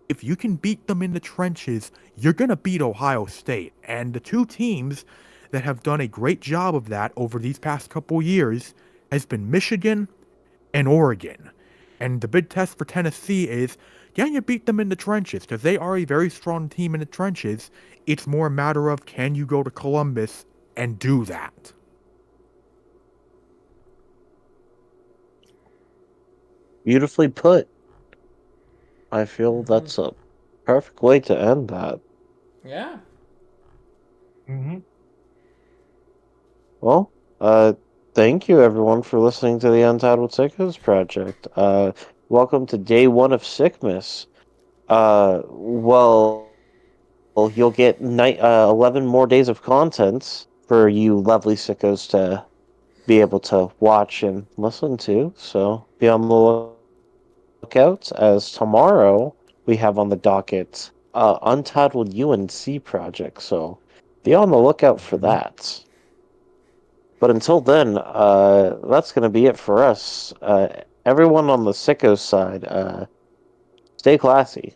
if you can beat them in the trenches, you're going to beat Ohio State. And the two teams that have done a great job of that over these past couple years has been Michigan and Oregon. And the big test for Tennessee is, can you beat them in the trenches? Because they are a very strong team in the trenches. It's more a matter of, can you go to Columbus and do that? Beautifully put. I feel that's a perfect way to end that. Yeah. Mm-hmm. Well, thank you everyone for listening to the Untitled Sickos Project. Welcome to day 1 of Sickmas. Well, you'll get 11 more days of content for you lovely sickos to be able to watch and listen to. So be on the lookout, as tomorrow we have on the docket Untitled UNC Project. So be on the lookout for that. But until then, that's going to be it for us. Everyone on the sickos side, stay classy.